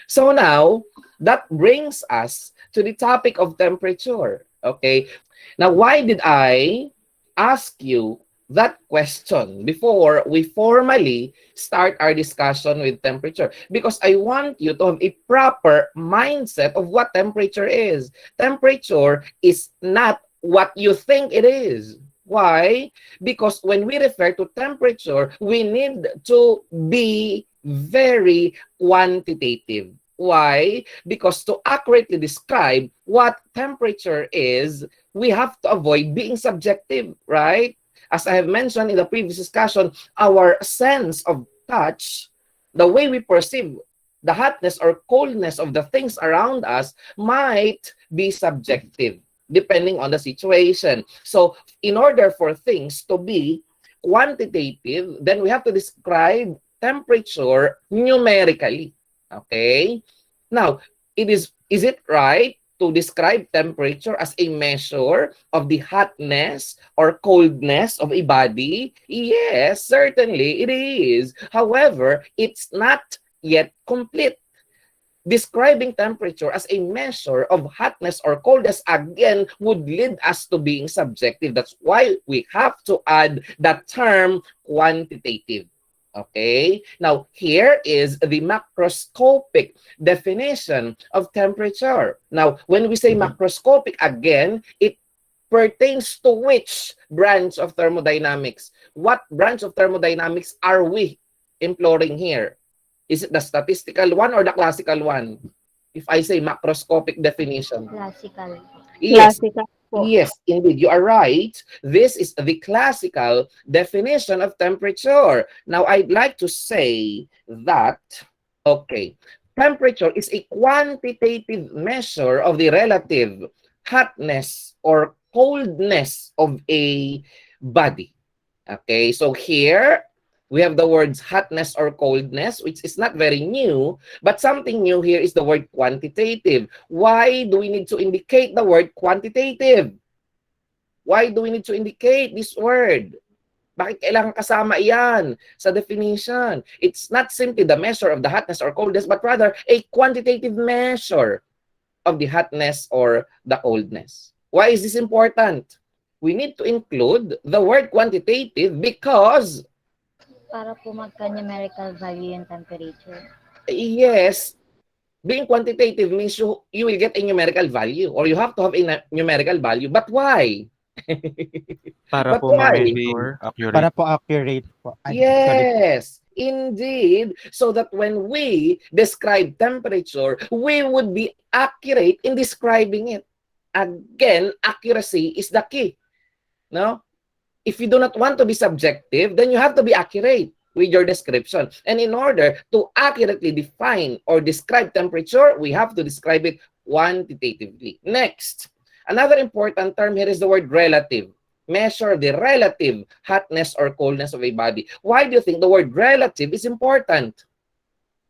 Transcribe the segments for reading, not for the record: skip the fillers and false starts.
So now, that brings us to the topic of temperature. Okay. Now, why did I ask you that question before we formally start our discussion with temperature? Because I want you to have a proper mindset of what temperature is. Temperature is not what you think it is. Why? Because when we refer to temperature, we need to be very quantitative. Why? Because to accurately describe what temperature is, we have to avoid being subjective, right? As I have mentioned in the previous discussion, our sense of touch, the way we perceive the hotness or coldness of the things around us might be subjective depending on the situation. So in order for things to be quantitative, then we have to describe temperature numerically. Okay? Now, is it right to describe temperature as a measure of the hotness or coldness of a body? Yes, certainly it is. However, it's not yet complete. Describing temperature as a measure of hotness or coldness, again, would lead us to being subjective. That's why we have to add the term quantitative. Okay? Now, here is the macroscopic definition of temperature. Now, when we say macroscopic, again, it pertains to which branch of thermodynamics? What branch of thermodynamics are we imploring here? Is it the statistical one or the classical one? If I say macroscopic definition. Classical. Yes, Classical po. yes, indeed, you are right. This is the classical definition of temperature. Now, I'd like to say that, okay, temperature is a quantitative measure of the relative hotness or coldness of a body. Okay, so here we have the words hotness or coldness, which is not very new, but something new here is the word quantitative. Why do we need to indicate the word quantitative? Why do we need to indicate this word? Bakit kailangan kasama iyan sa definition? It's not simply the measure of the hotness or coldness, but rather a quantitative measure of the hotness or the coldness. Why is this important? We need to include the word quantitative because Para po magka-numerical value yung temperature. yes, being quantitative means you will get a numerical value or you have to have a numerical value. But why? Para But po why? ma-measure Para accurate. po accurate po. Ay, sorry. Yes, indeed. So that when we describe temperature, we would be accurate in describing it. Again, accuracy is the key. No? If you do not want to be subjective, then you have to be accurate with your description. And in order to accurately define or describe temperature, we have to describe it quantitatively. Next, another important term here is the word relative. Measure the relative hotness or coldness of a body. Why do you think the word relative is important?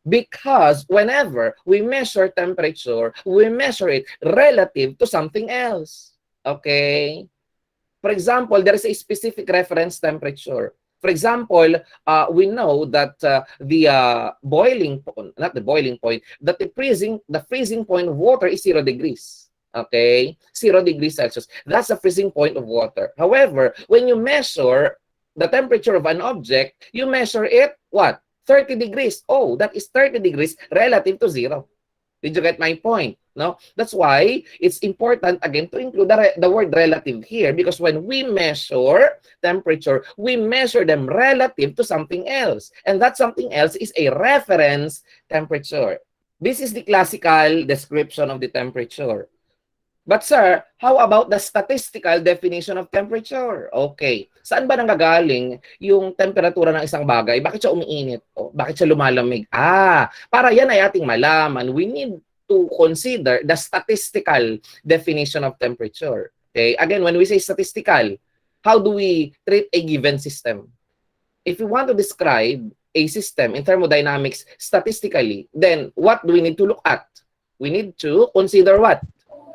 Because whenever we measure temperature, we measure it relative to something else. Okay? For example, there is a specific reference temperature. For example, we know that the boiling point, not the boiling point, that the freezing point of water is 0 degrees. Okay, 0 degrees Celsius. That's the freezing point of water. However, when you measure the temperature of an object, you measure it what? 30 degrees. Oh, that is 30 degrees relative to 0. Did you get my point? No? That's why it's important, again, to include the word relative here because when we measure temperature, we measure them relative to something else. And that something else is a reference temperature. This is the classical description of the temperature. But sir, how about the statistical definition of temperature? Okay. Saan ba nanggagaling yung temperatura ng isang bagay? Bakit siya umiinit? O bakit siya lumalamig? Para yan ay ating malaman. We need to consider the statistical definition of temperature. Okay? Again, when we say statistical, how do we treat a given system? If we want to describe a system in thermodynamics statistically, then what do we need to look at? We need to consider what?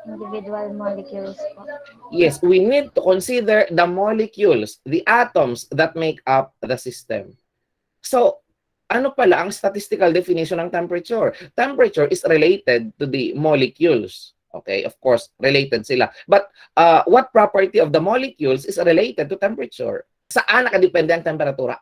Individual molecules po. Yes, we need to consider the molecules, the atoms that make up the system. So, ano pala ang statistical definition ng temperature? Temperature is related to the molecules. Okay, of course, related sila. But what property of the molecules is related to temperature? Saan nakadepende ang temperatura?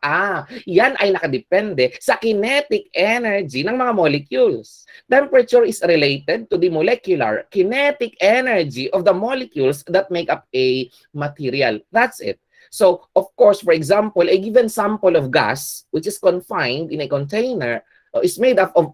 Yan ay nakadepende sa kinetic energy ng mga molecules. Temperature is related to the molecular kinetic energy of the molecules that make up a material. That's it. So, of course, for example, a given sample of gas, which is confined in a container, is made up of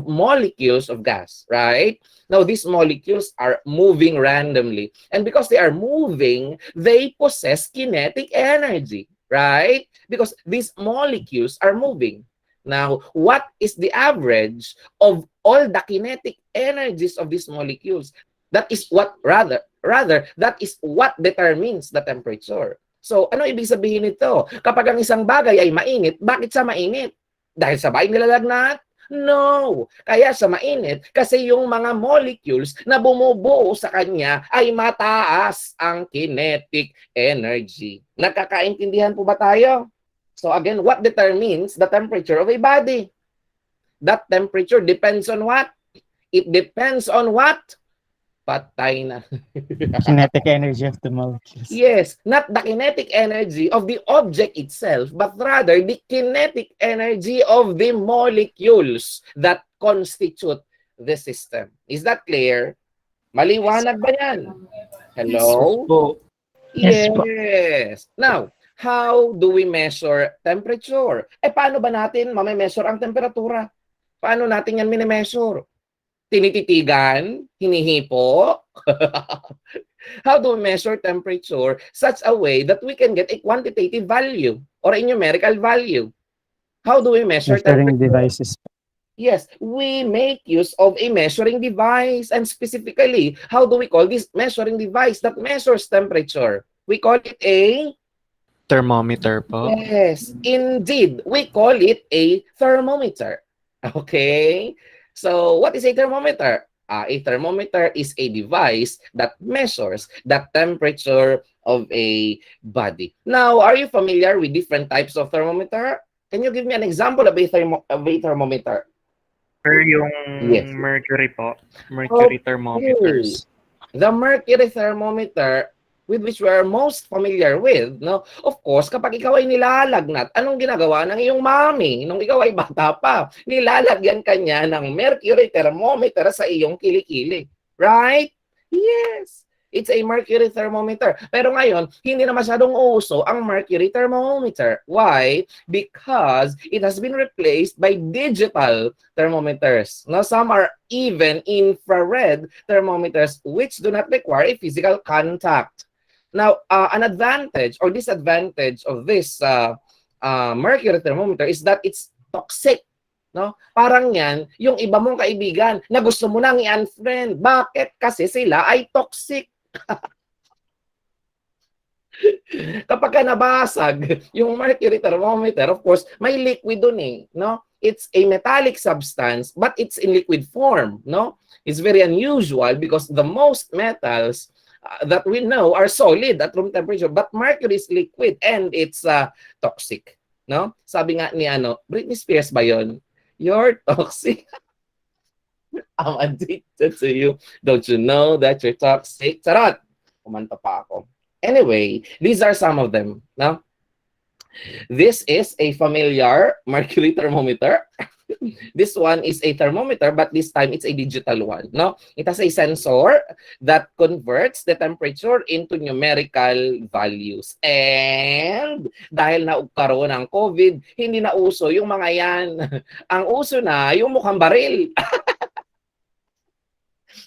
molecules of gas, right? Now, these molecules are moving randomly. And because they are moving, they possess kinetic energy, right? Because these molecules are moving. Now, what is the average of all the kinetic energies of these molecules? That is what that is what determines the temperature. So, ano ibig sabihin nito? Kapag ang isang bagay ay mainit, bakit sa mainit? Dahil sa bahay nilalagnat? No. Kaya sa mainit, kasi yung mga molecules na bumubuo sa kanya ay mataas ang kinetic energy. Nakakaintindihan po ba tayo? So again, what determines the temperature of a body? That temperature depends on what? It depends on what? Patay na. Kinetic energy of the molecules. Yes, not the kinetic energy of the object itself, but rather the kinetic energy of the molecules that constitute the system. Is that clear? Maliwanag ba yan? Hello? Yes po. Yes. Now, how do we measure temperature? Paano ba natin mame-measure ang temperatura? Paano natin yan mini-measure? Tinititigan, hinihipo. How do we measure temperature such a way that we can get a quantitative value or a numerical value? How do we measure Measuring temperature? devices. Yes, we make use of a measuring device, and specifically, how do we call this measuring device that measures temperature? We call it a Thermometer po. Yes, indeed. We call it a thermometer. Okay? So, what is a thermometer? A thermometer is a device that measures the temperature of a body. Now, are you familiar with different types of thermometer? Can you give me an example of a thermometer? Or yung Yes. mercury po. Mercury thermometers. The mercury thermometer, with which we are most familiar with, no? Of course, kapag ikaw ay nilalagnat, anong ginagawa ng iyong mami nung ikaw ay bata pa? Nilalagyan kanya ng mercury thermometer sa iyong kilikili. Right? Yes. It's a mercury thermometer. Pero ngayon, hindi na masyadong uso ang mercury thermometer. Why? Because it has been replaced by digital thermometers. Now, some are even infrared thermometers which do not require a physical contact. Now, an advantage or disadvantage of this mercury thermometer is that it's toxic. No? Parang yan, yung iba mong kaibigan na gusto mo nang i-unfriend. Bakit? Kasi sila ay toxic. Kapag ka nabasag yung mercury thermometer, of course, may liquid dun eh. No? It's a metallic substance, but it's in liquid form. No? It's very unusual because the most metals that we know are solid at room temperature, but mercury is liquid and it's toxic. No? Sabi nga ni Britney Spears ba yun? You're toxic. I'm addicted to you. Don't you know that you're toxic? Charot! Kumanta pa ako. Anyway, these are some of them. No? This is a familiar mercury thermometer. This one is a thermometer, but this time it's a digital one. No? It has a sensor that converts the temperature into numerical values. And dahil nagkaroon ng COVID, hindi na uso yung mga yan. Ang uso na yung mukhang baril.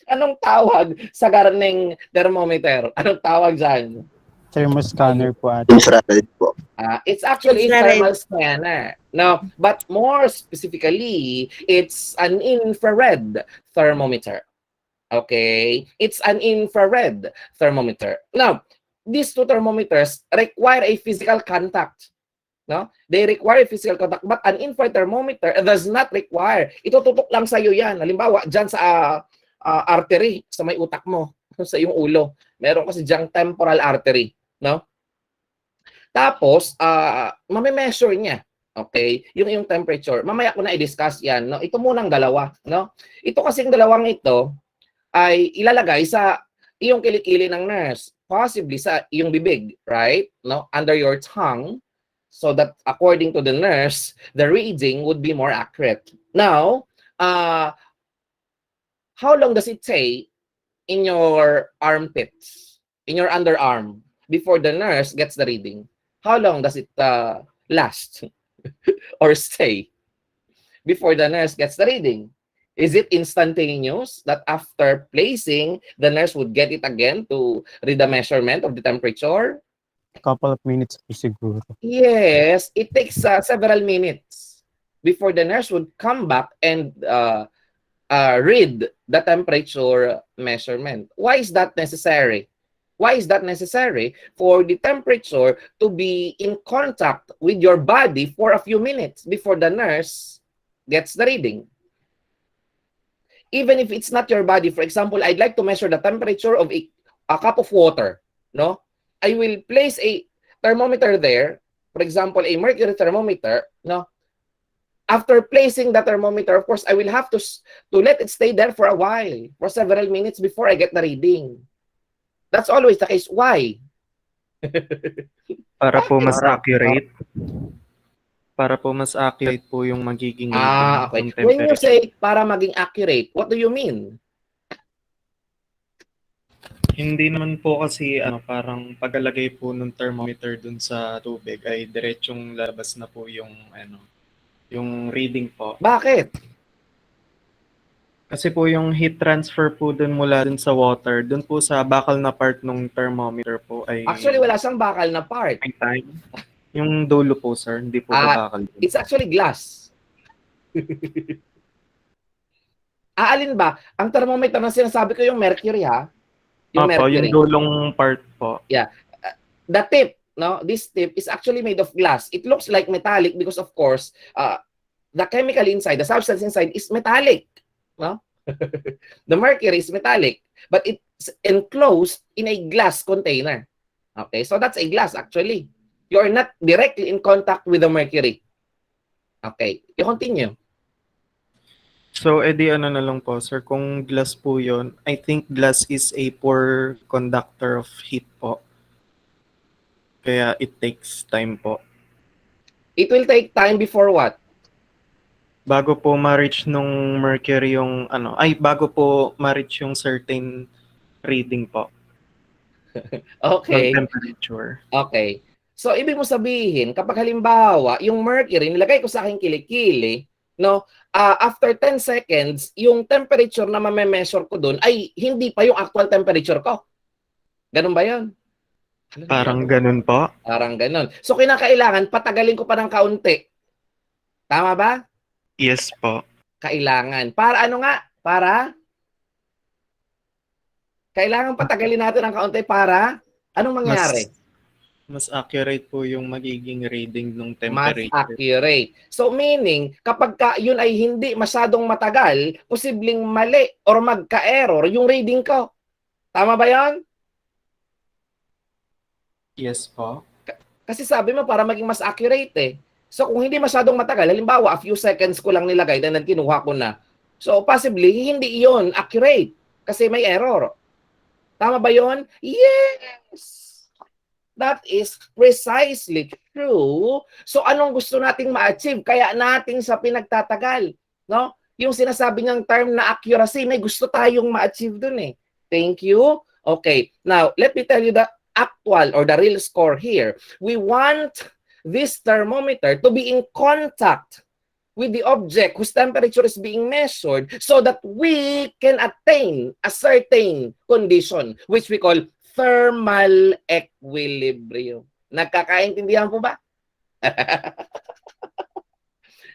Anong tawag sa garneng thermometer? Anong tawag dyan? Thermoscanner po ata. Infrared po. It's actually a thermal scanner. No, but more specifically, it's an infrared thermometer. Okay? It's an infrared thermometer. Now, these two thermometers require a physical contact. No? They require physical contact, but an infrared thermometer does not require. Itututok lang sa iyo yan. Halimbawa, dyan sa artery, sa may utak mo, sa iyong ulo. Meron kasi dyang temporal artery. No? Tapos, mame-measure niya Okay? Yung temperature. Mamaya ko na i-discuss yan. No? Ito munang dalawa. No? Ito kasing dalawang ito ay ilalagay sa iyong kilikili ng nurse. Possibly sa iyong bibig. Right? No? Under your tongue. So that according to the nurse, the reading would be more accurate. Now, how long does it take in your armpits, in your underarm, before the nurse gets the reading? How long does it last or stay before the nurse gets the reading? Is it instantaneous that after placing, the nurse would get it again to read the measurement of the temperature? Couple of minutes po siguro. Yes, it takes several minutes before the nurse would come back and read the temperature measurement. Why is that necessary? Why is that necessary? For the temperature to be in contact with your body for a few minutes before the nurse gets the reading. Even if it's not your body, for example, I'd like to measure the temperature of a cup of water. No, I will place a thermometer there, for example, a mercury thermometer. No, after placing the thermometer, of course, I will have to let it stay there for a while, for several minutes before I get the reading. That's always the case. Why? Para po mas accurate. Para po mas accurate po yung magiging reading Okay. ng When you temperature. say para maging accurate, what do you mean? Hindi naman po kasi parang paglalagay po ng thermometer dun sa tubig ay diretsong lalabas na po yung yung reading po. Bakit? Kasi po yung heat transfer po dun mula dun sa water, dun po sa bakal na part ng thermometer po ay Actually, wala siyang bakal na part. may time. Yung dulo po, sir, hindi po ba bakal dun? It's actually glass. Alin ba? Ang thermometer na sinasabi ko yung mercury, ha? Yung Opo, mercury. yung dulong part po. The tip, no? This tip is actually made of glass. It looks like metallic because, of course, the chemical inside, the substance inside is metallic. No? The mercury is metallic, but it's enclosed in a glass container. Okay, so that's a glass actually. You're not directly in contact with the mercury. Okay, you continue. So, edi ano na lang po, sir, kung glass po yon, I think glass is a poor conductor of heat po. Kaya it takes time po. It will take time before what? Bago po ma-reach nung mercury yung bago po ma-reach yung certain reading po ng Okay. temperature. Okay. So, ibig mo sabihin, kapag halimbawa, yung mercury, nilagay ko sa aking kilikili, no, after 10 seconds, yung temperature na mame-measure ko doon ay hindi pa yung actual temperature ko. Ganun ba yun? Parang ganun po. Parang ganun. So, kinakailangan, patagalin ko pa ng kaunti. Tama ba? Yes po. Kailangan. Para ano nga? Kailangan patagalin natin ng kaunti para anong mangyari? Mas accurate po yung magiging reading ng Mas temperature. accurate. So meaning, kapag yun ay hindi masyadong matagal, posibleng mali or magka-error yung reading ko. Tama ba yan? Yes po. Kasi sabi mo para maging mas accurate eh. So kung hindi masyadong matagal, halimbawa a few seconds ko lang nilagay then kinuha ko na. So possibly hindi iyon accurate kasi may error. Tama ba yon? Yes! That is precisely true. So anong gusto nating ma-achieve? Kaya natin sa pinagtatagal, no? Yung sinasabi niyang term na accuracy, may gusto tayong ma-achieve dun eh. Thank you. Okay. Now, let me tell you the actual or the real score here. We want this thermometer to be in contact with the object whose temperature is being measured so that we can attain a certain condition which we call thermal equilibrium. Nagkakaintindihan po ba?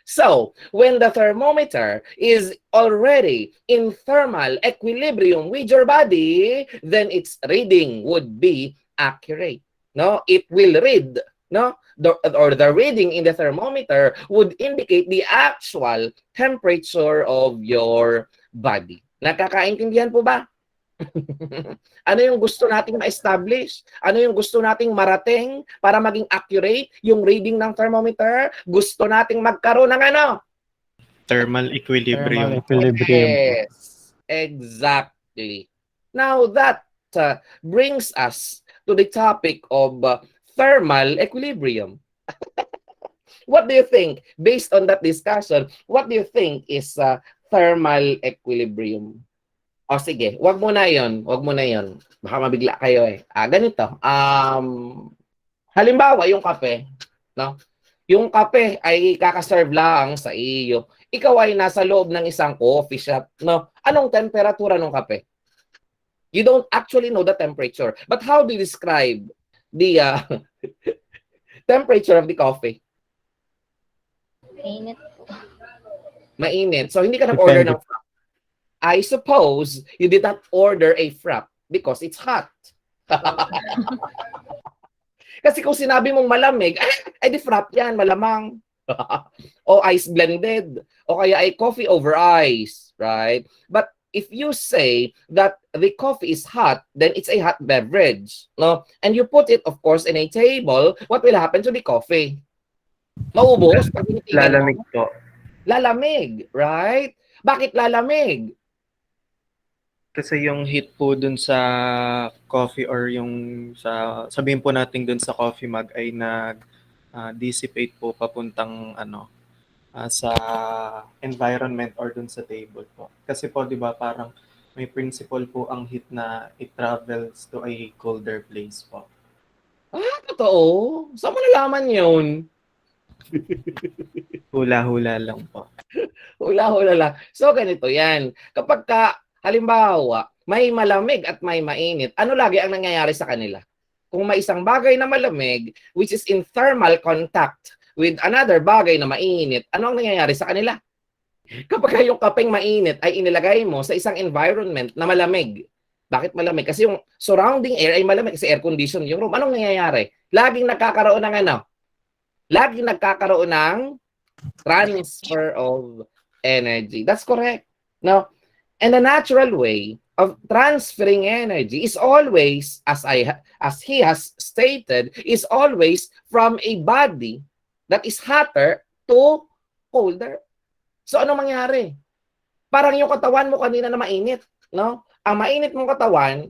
So, when the thermometer is already in thermal equilibrium with your body, then its reading would be accurate. No, it will read, no, the reading in the thermometer would indicate the actual temperature of your body. Nakakaintindihan po ba? Ano yung gusto nating ma-establish? Ano yung gusto nating marating para maging accurate yung reading ng thermometer? Gusto nating magkaroon ng ano? Thermal Thermal equilibrium. equilibrium po. Yes, exactly. Now that brings us to the topic of thermal equilibrium. What do you think, based on that discussion, what do you think is thermal equilibrium? O sige, wag mo na yon, wag mo na yon. Baka mabigla kayo eh. Ganito. Halimbawa, yung kape, no? Yung kape ay kakaserve lang sa iyo. Ikaw ay nasa loob ng isang coffee shop, no? Anong temperatura ng kape? You don't actually know the temperature. But how do you describe the temperature of the coffee? Mainit. Mainit. So, hindi ka nag-order Depende. ng frap. I suppose you did not order a frap because it's hot. Kasi kung sinabi mong malamig, ay di frap yan, malamang. O ice blended. O kaya ay coffee over ice. Right? But if you say that the coffee is hot, then it's a hot beverage. No? And you put it, of course, in a table, what will happen to the coffee? Maubos? Pag tinitingnan mo? Lalamig po. Lalamig. Right? Bakit lalamig? Kasi yung heat po dun sa coffee or yung sabihin po natin dun sa coffee mug ay dissipate po papuntang sa environment or dun sa table po. Kasi po 'di ba parang may principle po ang heat na it travels to a colder place po. Totoo? Saan mo nalaman yun? Hula-hula lang po. Hula-hula lang. So, ganito yan. Kapag halimbawa, may malamig at may mainit, ano lagi ang nangyayari sa kanila? Kung may isang bagay na malamig, which is in thermal contact with another bagay na mainit, ano ang nangyayari sa kanila? Kapag yung kapeng mainit ay inilagay mo sa isang environment na malamig. Bakit malamig? Kasi yung surrounding air ay malamig kasi air condition yung room. Anong nangyayari? Laging nagkakaroon ng Laging nagkakaroon ng transfer of energy. That's correct. No? And the natural way of transferring energy is always, as he has stated, is always from a body that is hotter to colder. So ano mangyari? Parang yung katawan mo kanina na mainit, no? Ang mainit mong katawan,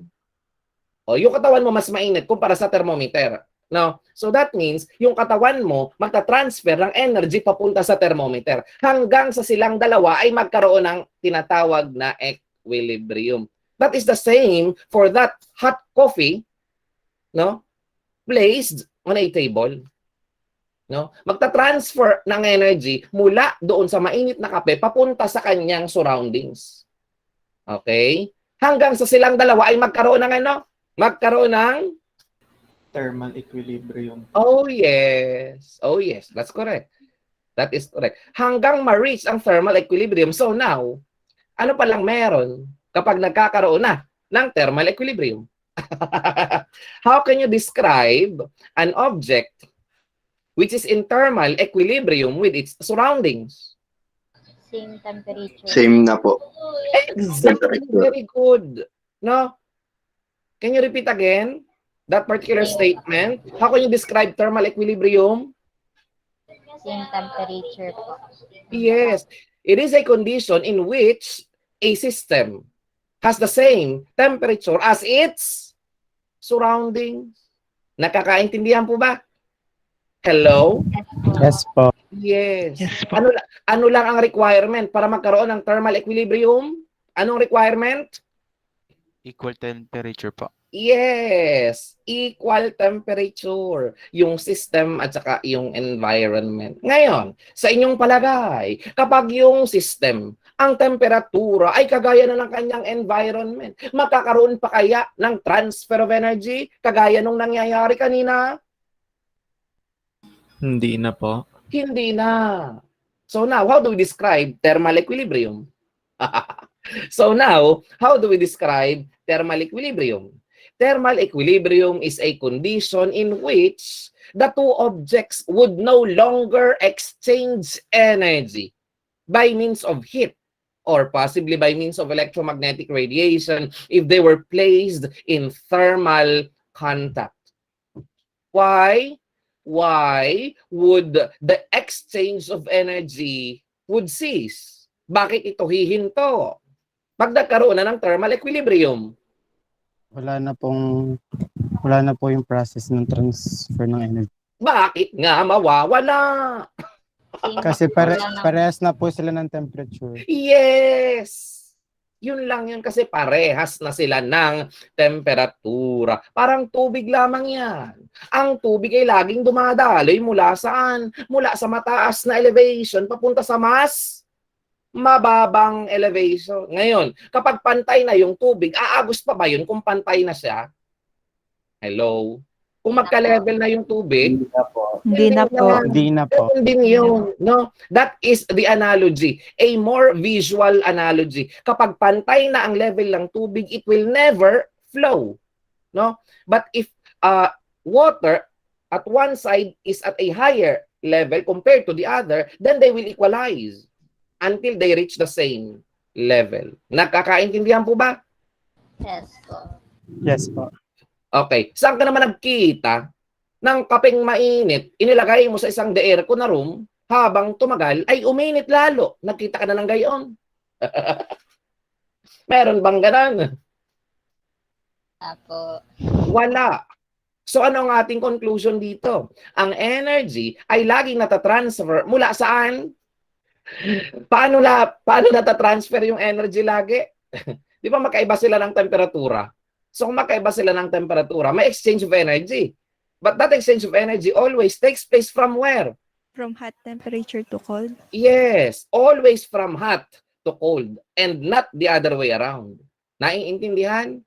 yung katawan mo mas mainit kumpara sa thermometer. No? So that means, yung katawan mo magta-transfer ng energy papunta sa thermometer hanggang sa silang dalawa ay magkaroon ng tinatawag na equilibrium. That is the same for that hot coffee, no? Placed on a table. No? Magta-transfer ng energy mula doon sa mainit na kape papunta sa kanyang surroundings. Okay? Hanggang sa silang dalawa ay magkaroon ng Magkaroon ng Thermal equilibrium. Oh, yes. Oh, yes. That's correct. That is correct. Hanggang ma-reach ang thermal equilibrium. So now, ano palang meron kapag nagkakaroon na ng thermal equilibrium? How can you describe an object which is in thermal equilibrium with its surroundings? Same temperature. Same na po. Exactly. Very good. No? Can you repeat again that particular statement? How can you describe thermal equilibrium? Same temperature po. Yes. It is a condition in which a system has the same temperature as its surroundings. Nakakaintindihan po ba? Hello? Yes po. Yes po. Yes. Ano lang ang requirement para magkaroon ng thermal equilibrium? Anong requirement? Equal temperature po. Yes, equal temperature, yung system at saka yung environment. Ngayon, sa inyong palagay, kapag yung system, ang temperatura ay kagaya na ng kanyang environment, magkakaroon pa kaya ng transfer of energy kagaya nung nangyayari kanina? Hindi na po. Hindi na. So now, how do we describe thermal equilibrium? So now, how do we describe thermal equilibrium? Thermal equilibrium is a condition in which the two objects would no longer exchange energy by means of heat or possibly by means of electromagnetic radiation if they were placed in thermal contact. Why? Why would the exchange of energy would cease? Bakit ito hihinto? Pag nagkaroon na ng thermal equilibrium. Wala na po yung process ng transfer ng energy. Bakit nga mawawala? Kasi Wala na. parehas na po sila ng temperature. Yes! Yun lang yun kasi parehas na sila ng temperatura. Parang tubig lamang yan. Ang tubig ay laging dumadaloy mula saan? Mula sa mataas na elevation papunta sa mas mababang elevation. Ngayon, kapag pantay na yung tubig, aagos pa ba yun kung pantay na siya? Hello? Kung magka-level na yung tubig, Hindi na po. Hindi na po. ganun din yun, no? That is the analogy. A more visual analogy. Kapag pantay na ang level ng tubig, it will never flow, no? But if water at one side is at a higher level compared to the other, then they will equalize until they reach the same level. Nakakaintindihan po ba? Yes po. Yes po. Okay. Saan ka naman nagkita ng kapeng mainit, inilagay mo sa isang de-aircon na room, habang tumagal, ay uminit lalo. Nagkita ka na ng gayon. Meron bang ganon? Apo. Wala. So ano ang ating conclusion dito? Ang energy ay laging natatransfer mula saan? Paano natatransfer yung energy lagi? Di ba magkaiba sila ng temperatura? So kung magkaiba sila ng temperatura, may exchange of energy. But that exchange of energy always takes place from where? From hot temperature to cold. Yes, always from hot to cold and not the other way around. Naiintindihan?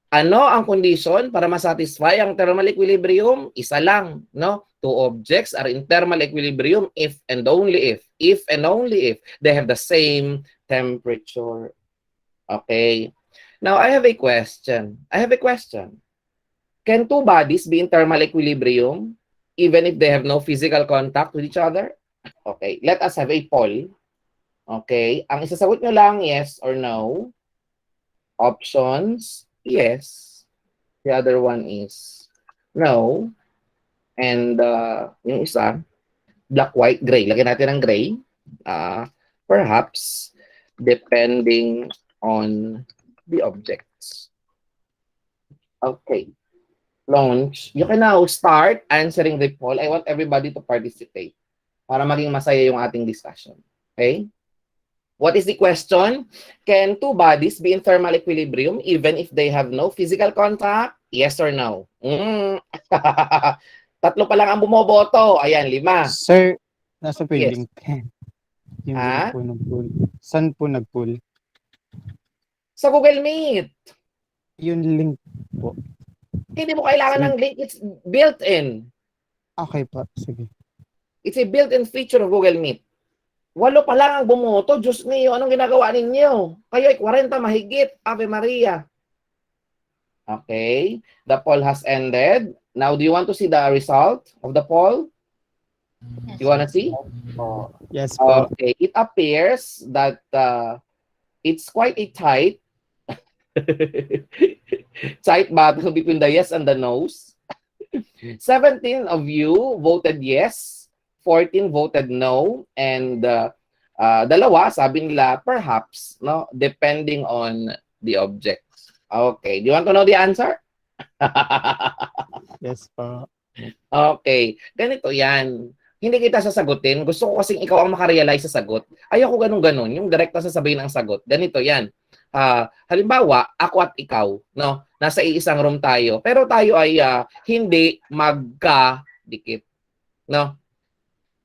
Ano ang condition para masatisfy ang thermal equilibrium? Isa lang, no? Two objects are in thermal equilibrium if and only if they have the same temperature. Okay. Now I have a question. Can two bodies be in thermal equilibrium even if they have no physical contact with each other? Okay, let us have a poll. Okay, ang isasagot nyo lang yes or no. Options, yes. The other one is no. And yung isa, black, white, gray. Lagyan natin ng gray. Perhaps, depending on the objects. Okay. Launch. You can now start answering the poll. I want everybody to participate para maging masaya yung ating discussion. Okay? What is the question? Can two bodies be in thermal equilibrium even if they have no physical contact? Yes or no? Tatlo pa lang ang bumoboto. Ayan, 5. Sir, nasa po Yes. yung link. Yung Ha? link po ng pool. Saan po nag-pool? Sa Google Meet. Yung link po. Hindi mo kailangan ng link. It's built-in. Okay po. Sige. It's a built-in feature of Google Meet. 8 pa lang ang bumoto. Diyos niyo, anong ginagawa ninyo? Kayo ay 40 mahigit. Ave Maria. Okay. The poll has ended. Now, do you want to see the result of the poll? You want to see? Yes po. Okay. It appears that it's quite a tight battle between the yes and the no's. 17 of you voted yes, 14 voted no, and dalawa sabi nila perhaps, no, depending on the objects. Okay, do you want to know the answer? Yes po. Okay, ganito yan. Hindi kita sasagutin. Gusto ko kasing ikaw ang makarealize sa sagot. Ayoko ganun-ganun. Yung direkta sasabihin ang sagot. Ganito yan. Halimbawa, ako at ikaw, no? Nasa iisang room tayo. Pero tayo ay hindi magkadikit. No?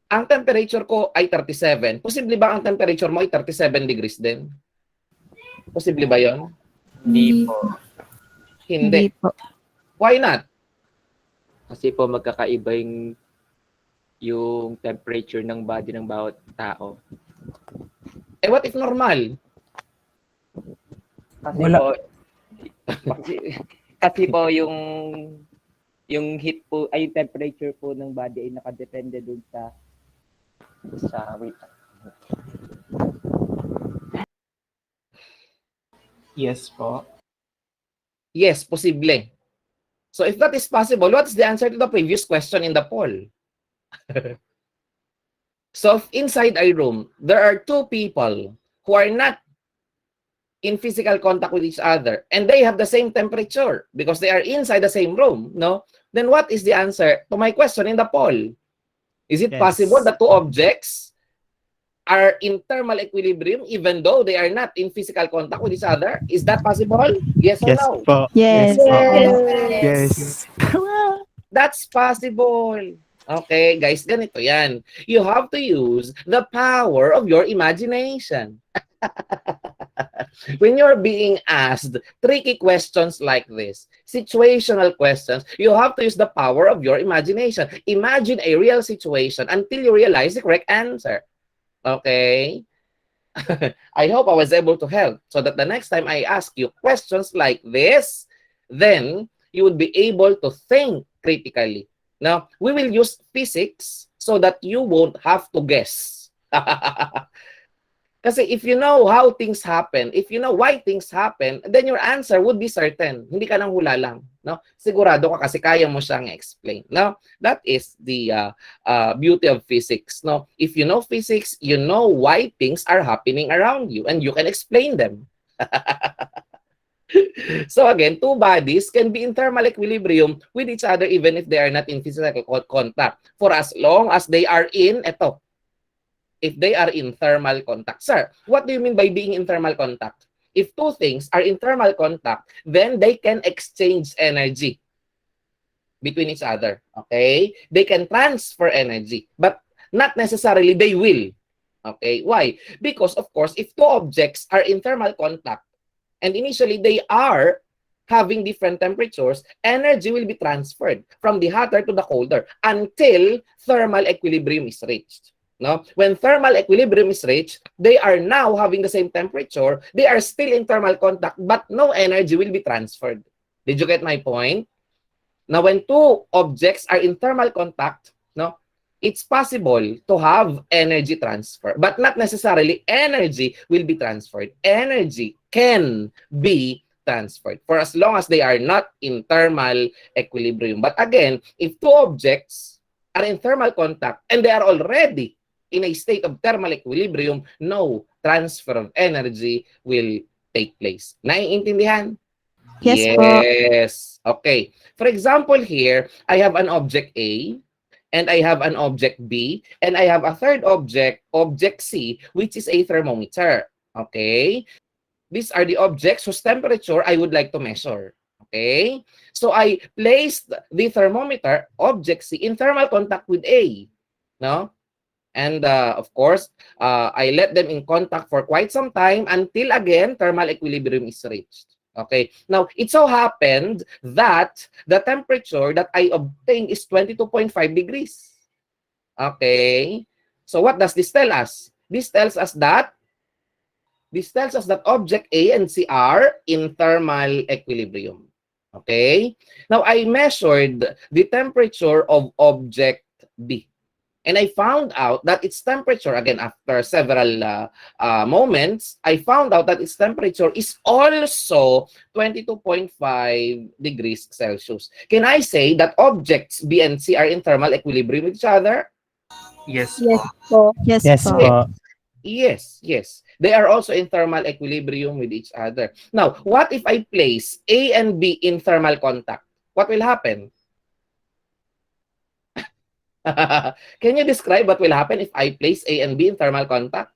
Ang temperature ko ay 37. Posible ba ang temperature mo ay 37 degrees din? Posible ba yon? Hindi po. Hindi. po. Why not? Kasi po magkakaiba yung temperature ng body ng bawat tao. Eh, what if normal? Kasi Wala. po kasi po yung heat po ay yung temperature po ng body ay nakadepende dun sa wait. Yes po. Yes, posible. So if that is possible, what is the answer to the previous question in the poll? So if inside a room, there are two people who are not in physical contact with each other and they have the same temperature because they are inside the same room, no? Then what is the answer to my question in the poll? Is it Yes. possible that two objects are in thermal equilibrium even though they are not in physical contact with each other? Is that possible? Yes or Yes no? po. Yes. po. Yes. That's possible. Okay, guys, ganito yan. You have to use the power of your imagination. When you're being asked tricky questions like this, situational questions, you have to use the power of your imagination. Imagine a real situation until you realize the correct answer. Okay? I hope I was able to help so that the next time I ask you questions like this, then you would be able to think critically. Now, we will use physics so that you won't have to guess. Kasi if you know how things happen, if you know why things happen, then your answer would be certain. Hindi ka nang hula lang. No? Sigurado ka kasi kaya mo siyang explain. No? That is the beauty of physics. No? If you know physics, you know why things are happening around you and you can explain them. So again, two bodies can be in thermal equilibrium with each other even if they are not in physical contact. For as long as they are in, if they are in thermal contact. Sir, what do you mean by being in thermal contact? If two things are in thermal contact, then they can exchange energy between each other. Okay? They can transfer energy, but not necessarily they will. Okay? Why? Because, of course, if two objects are in thermal contact, and initially they are having different temperatures, energy will be transferred from the hotter to the colder until thermal equilibrium is reached. No? When thermal equilibrium is reached, they are now having the same temperature. They are still in thermal contact, but no energy will be transferred. Did you get my point? Now, when two objects are in thermal contact, no, it's possible to have energy transfer, but not necessarily energy will be transferred. Energy can be transferred for as long as they are not in thermal equilibrium. But again, if two objects are in thermal contact and they are already in a state of thermal equilibrium, no transfer of energy will take place. Naiintindihan? Yes po. Yes. Okay. For example here, I have an object A, and I have an object B, and I have a third object, object C, which is a thermometer. Okay? These are the objects whose temperature I would like to measure. Okay? So I placed the thermometer, object C, in thermal contact with A. No? And of course, I let them in contact for quite some time until again, thermal equilibrium is reached. Okay. Now, it so happened that the temperature that I obtained is 22.5 degrees. Okay. So what does this tell us? This tells us that object A and C are in thermal equilibrium. Okay. Now, I measured the temperature of object B. And I found out that its temperature, again, after several moments, I found out that its temperature is also 22.5 degrees Celsius. Can I say that objects B and C are in thermal equilibrium with each other? Yes Yes po. po. Yes Yes po. po. Yes, yes. They are also in thermal equilibrium with each other. Now, what if I place A and B in thermal contact? What will happen? Can you describe what will happen if I place A and B in thermal contact?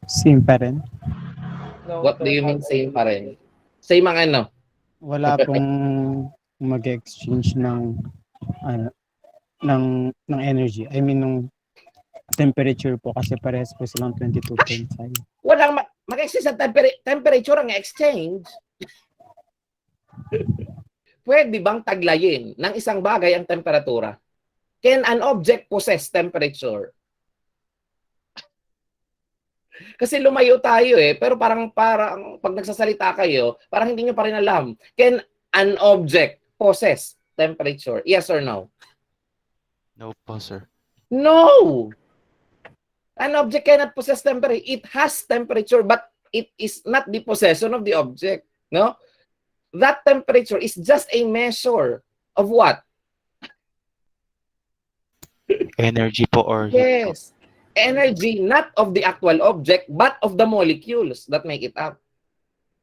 Same pa rin. What do you mean same pa rin? Same ang ano? Wala pong mag-exchange ng ano, ng energy. I mean, ng temperature po kasi parehas po silang 22.5. Walang mag-exchange ng temperature ang exchange. Pwede bang taglayin ng isang bagay ang temperatura? Can an object possess temperature? Kasi lumayo tayo pero parang pag nagsasalita kayo, parang hindi nyo pa rin alam. Can an object possess temperature? Yes or no? No po, sir. No! An object cannot possess temperature. It has temperature, but it is not the possession of the object. No? That temperature is just a measure of what? Energy po or heat po. Yes. Energy, not of the actual object, but of the molecules that make it up.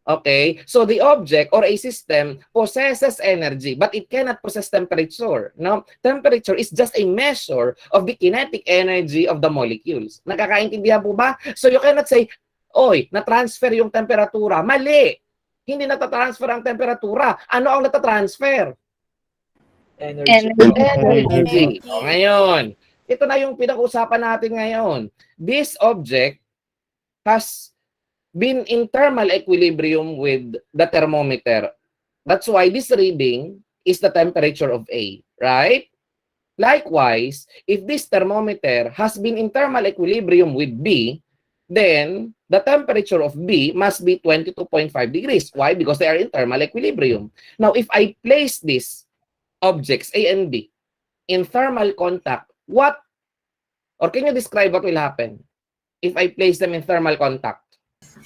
Okay? So the object or a system possesses energy, but it cannot possess temperature. No? Temperature is just a measure of the kinetic energy of the molecules. Nakakaintindihan po ba? So you cannot say, oy, na-transfer yung temperatura. Mali! Hindi natatransfer ang temperatura. Ano ang natatransfer? Energy. Energy. O, ngayon, ito na yung pinag-usapan natin ngayon. This object has been in thermal equilibrium with the thermometer. That's why this reading is the temperature of A, right? Likewise, if this thermometer has been in thermal equilibrium with B, then the temperature of B must be 22.5 degrees. Why? Because they are in thermal equilibrium. Now, if I place these objects, A and B, in thermal contact, what, or can you describe what will happen if I place them in thermal contact?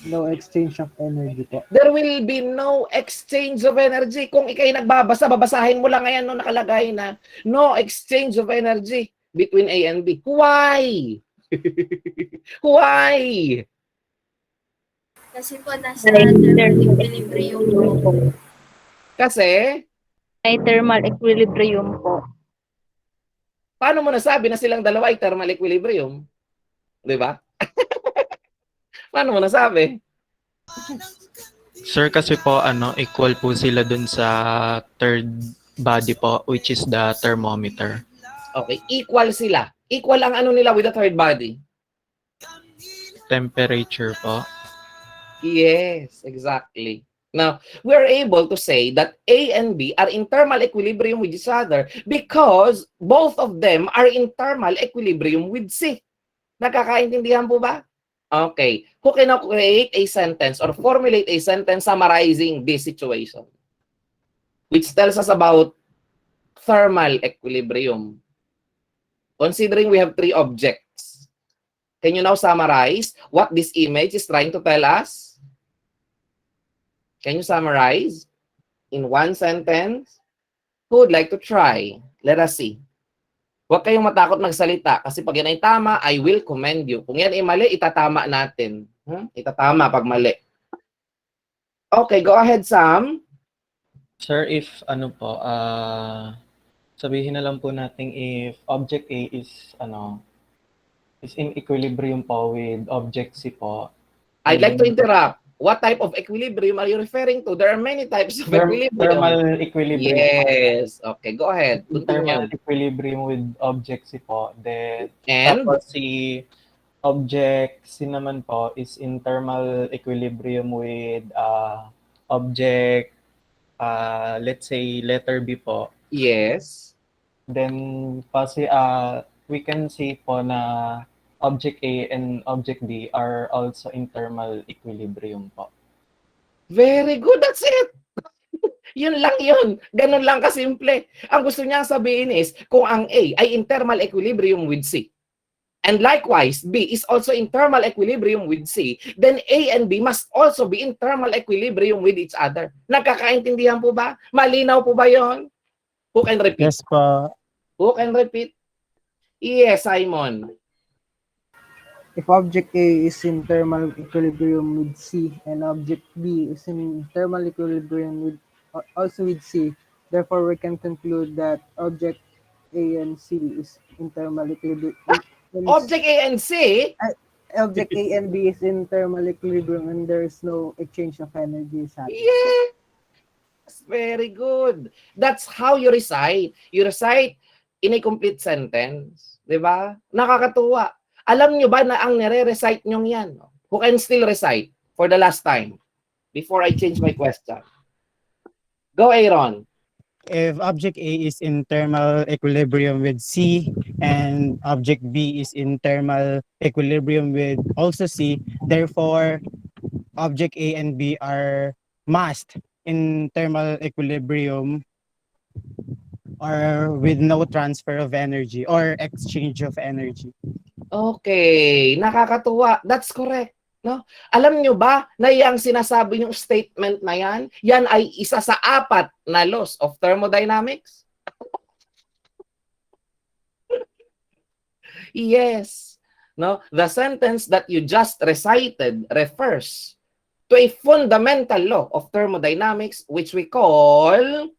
No exchange of energy po. There will be no exchange of energy. Kung ikay nagbabasa, babasahin mo lang ngayon no nakalagay na no exchange of energy between A and B. Why? Why? Kasi po nasa thermal equilibrium po. Kasi, May thermal equilibrium po. paano mo nasabi na silang dalawa ay thermal equilibrium? Di ba? Paano mo nasabi? Sir, kasi po, equal po sila dun sa third body po, which is the thermometer. Okay, equal sila. Equal ang ano nila with the third body. Temperature po. Yes, exactly. Now, we're able to say that A and B are in thermal equilibrium with each other because both of them are in thermal equilibrium with C. Nakakaintindihan po ba? Okay. Who can now create a sentence or formulate a sentence summarizing this situation? Which tells us about thermal equilibrium. Considering we have three objects, can you now summarize what this image is trying to tell us? Can you summarize in one sentence? Who would like to try? Let us see. Huwag kayong matakot magsalita kasi pag yan ay tama, I will commend you. Kung yan ay mali, itatama natin. Itatama pag mali. Okay, go ahead, Sam. Sir, if sabihin na lang po natin if object A is in equilibrium po with object C po. I'd like to interrupt. What type of equilibrium are you referring to? There are many types of equilibrium. Thermal equilibrium. Yes. Okay, go ahead. Thermal Continue. equilibrium with object C po. Then, And? tapos si object C naman po is in thermal equilibrium with object, let's say letter B po. Yes. Then, we can say po na object A and object B are also in thermal equilibrium po. Very good. That's it. Yun lang yun. Ganun lang kasimple. Ang gusto niya sabihin is, kung ang A ay in thermal equilibrium with C, and likewise, B is also in thermal equilibrium with C, then A and B must also be in thermal equilibrium with each other. Nagkakaintindihan po ba? Malinaw po ba yun? Who can repeat? Yes po. Who can repeat? Yes, Simon. If object A is in thermal equilibrium with C and object B is in thermal equilibrium with also with C, therefore we can conclude that object A and C is in thermal equilibrium. Object A and C? Object A and B is in thermal equilibrium and there is no exchange of energy. Yes! Very good. That's how you recite. You recite in a complete sentence. Diba? Nakakatuwa. Alam nyo ba na ang nire-recite nyong yan? Who can still recite for the last time before I change my question? Go, Aaron. If object A is in thermal equilibrium with C and object B is in thermal equilibrium with also C, therefore object A and B are must in thermal equilibrium or with no transfer of energy or exchange of energy. Okay, nakakatuwa. That's correct. No? Alam nyo ba na yung sinasabi yung statement na yan ay isa sa 4 na laws of thermodynamics? Yes. No? The sentence that you just recited refers to a fundamental law of thermodynamics which we call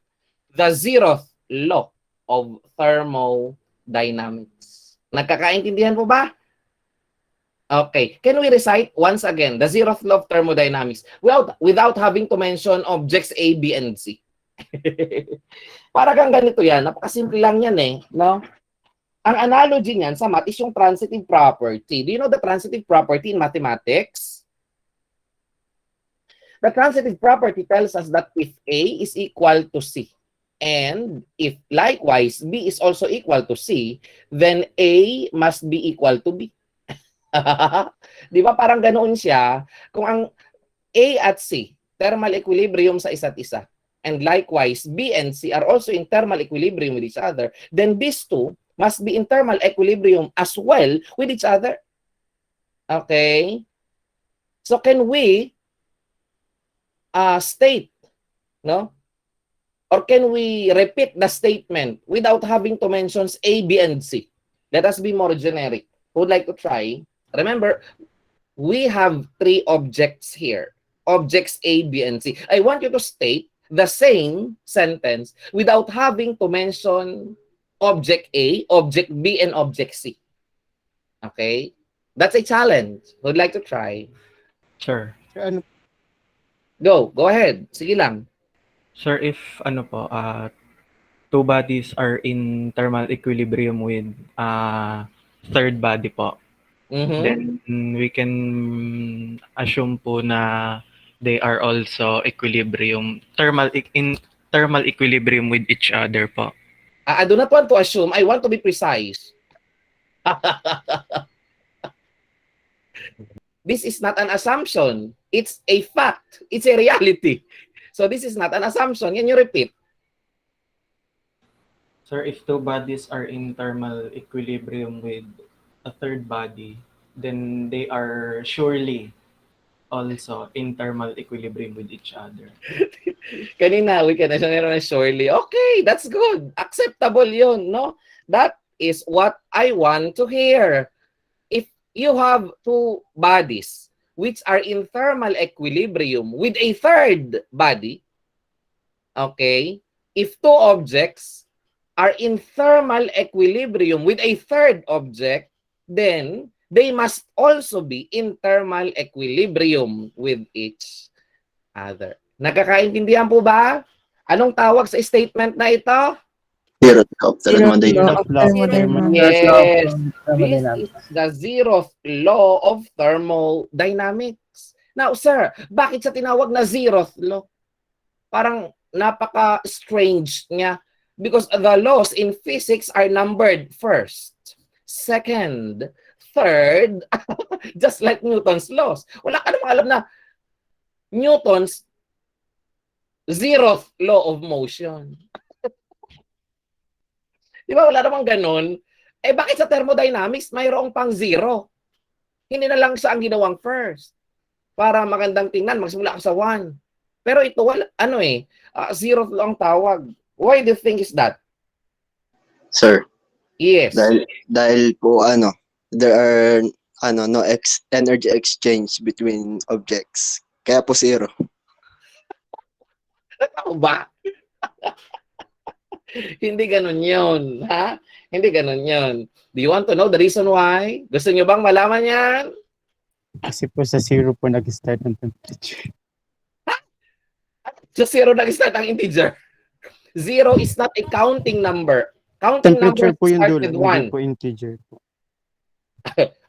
the Zeroth Law of Thermodynamics. Nagkakaintindihan po ba? Okay. Can we recite once again the Zeroth Law of Thermodynamics without having to mention objects A, B, and C? Para kang ganito yan. Napakasimple lang yan eh. No? Ang analogy niyan sa math is yung transitive property. Do you know the transitive property in mathematics? The transitive property tells us that if A is equal to C, and if likewise B is also equal to C, then A must be equal to B. Di ba parang ganoon siya? Kung ang A at C, thermal equilibrium sa isa't isa, and likewise B and C are also in thermal equilibrium with each other, then these two must be in thermal equilibrium as well with each other. Okay? So can we state, no? Or can we repeat the statement without having to mention A, B, and C? Let us be more generic. Who would like to try? Remember, we have 3 objects here. Objects A, B, and C. I want you to state the same sentence without having to mention object A, object B, and object C. Okay? That's a challenge. Who would like to try? Sir. Ano, Go ahead. Sige lang. Sir, if ano po, 2 bodies are in thermal equilibrium with third body po, Mhm. then we can assume po na they are also in thermal equilibrium with each other po. I do not want to assume. I want to be precise. This is not an assumption. It's a fact. It's a reality. So this is not an assumption. Can you repeat? Sir, if 2 bodies are in thermal equilibrium with a third body, then they are surely also in thermal equilibrium with each other. Kanina, we can assume surely. Okay, that's good. Acceptable yun, no? That is what I want to hear. If you have 2 bodies which are in thermal equilibrium with a third body, okay, if 2 objects are in thermal equilibrium with a third object, then they must also be in thermal equilibrium with each other. Nagkakaintindihan po ba? Anong tawag sa statement na ito? Zeroth Law of Zeroth Law of Thermodynamics. Yes, this Thermodynamics. is the Zeroth Law of Thermodynamics. Now, sir, bakit sa tinawag na Zeroth Law? Parang napaka-strange niya. Because the laws in physics are numbered first, second, third, just like Newton's laws. Wala ka namang alam na Newton's zeroth law of motion. Di ba wala namang ganun? Eh bakit sa thermodynamics mayroong pang zero? Hindi na lang siya ang ginawang first. Para magandang tingnan, magsimula ka sa 1. Pero ito, wala, zeroth law ang tawag. Why do you think is that? Sir, Yes. dahil po there are no energy exchange between objects. Kaya po zero. Totoo ba? Hindi ganun yun. Ha? Hindi ganun yun. Do you want to know the reason why? Gusto nyo bang malaman yan? kasi po sa 0 po nag-start ang temperature. Sa 0 nag-start ang integer. 0 is not a counting number. Counting Temperature number po yung start dulo, with hindi 1. po integer po.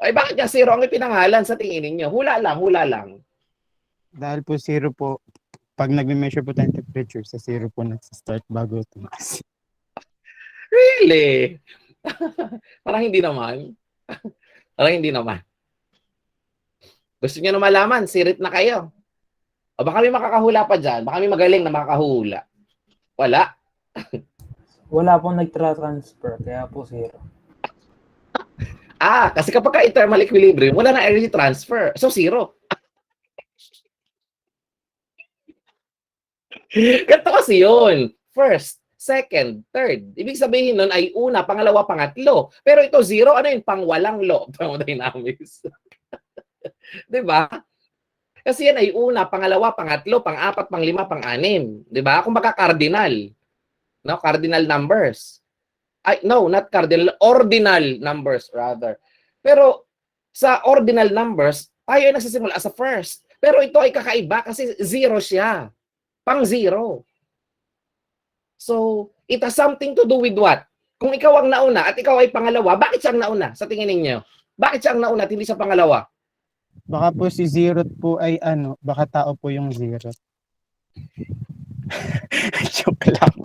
Ay, bakit niya 0 ang ipinangalan sa tingin ninyo? Hula lang. Dahil po 0 po, pag nag-measure po tayong temperature, sa 0 po nag-start bago tumaas. Really? Parang hindi naman. Parang hindi naman. Gusto niyo na malaman, sirit na kayo. O baka may makakahula pa dyan. Baka may magaling na makakahula. Wala. Wala pong nag-transfer, kaya po zero. Kasi kapag ka thermal equilibrium, wala na energy transfer. So, zero. Ganito kasi yun. First, second, third. Ibig sabihin nun ay una, pangalawa, pangatlo. Pero ito zero, ano yun? Pangwalang law of thermodynamics. Diba? Kasi yan ay una, pangalawa, pangatlo, pang-apat, pang-lima, pang-anim. Diba? Kung baka cardinal. No? Cardinal numbers. No, not cardinal. Ordinal numbers, rather. Pero sa ordinal numbers, tayo ay nagsisimula sa first. Pero ito ay kakaiba kasi zero siya. Pang-zero. So, it has something to do with what? Kung ikaw ang nauna at ikaw ay pangalawa, bakit siya ang nauna sa tingin ninyo? Bakit siya ang nauna at hindi siya pangalawa? Baka po si Zeroth po ay baka tao po yung Zeroth. Joke lang.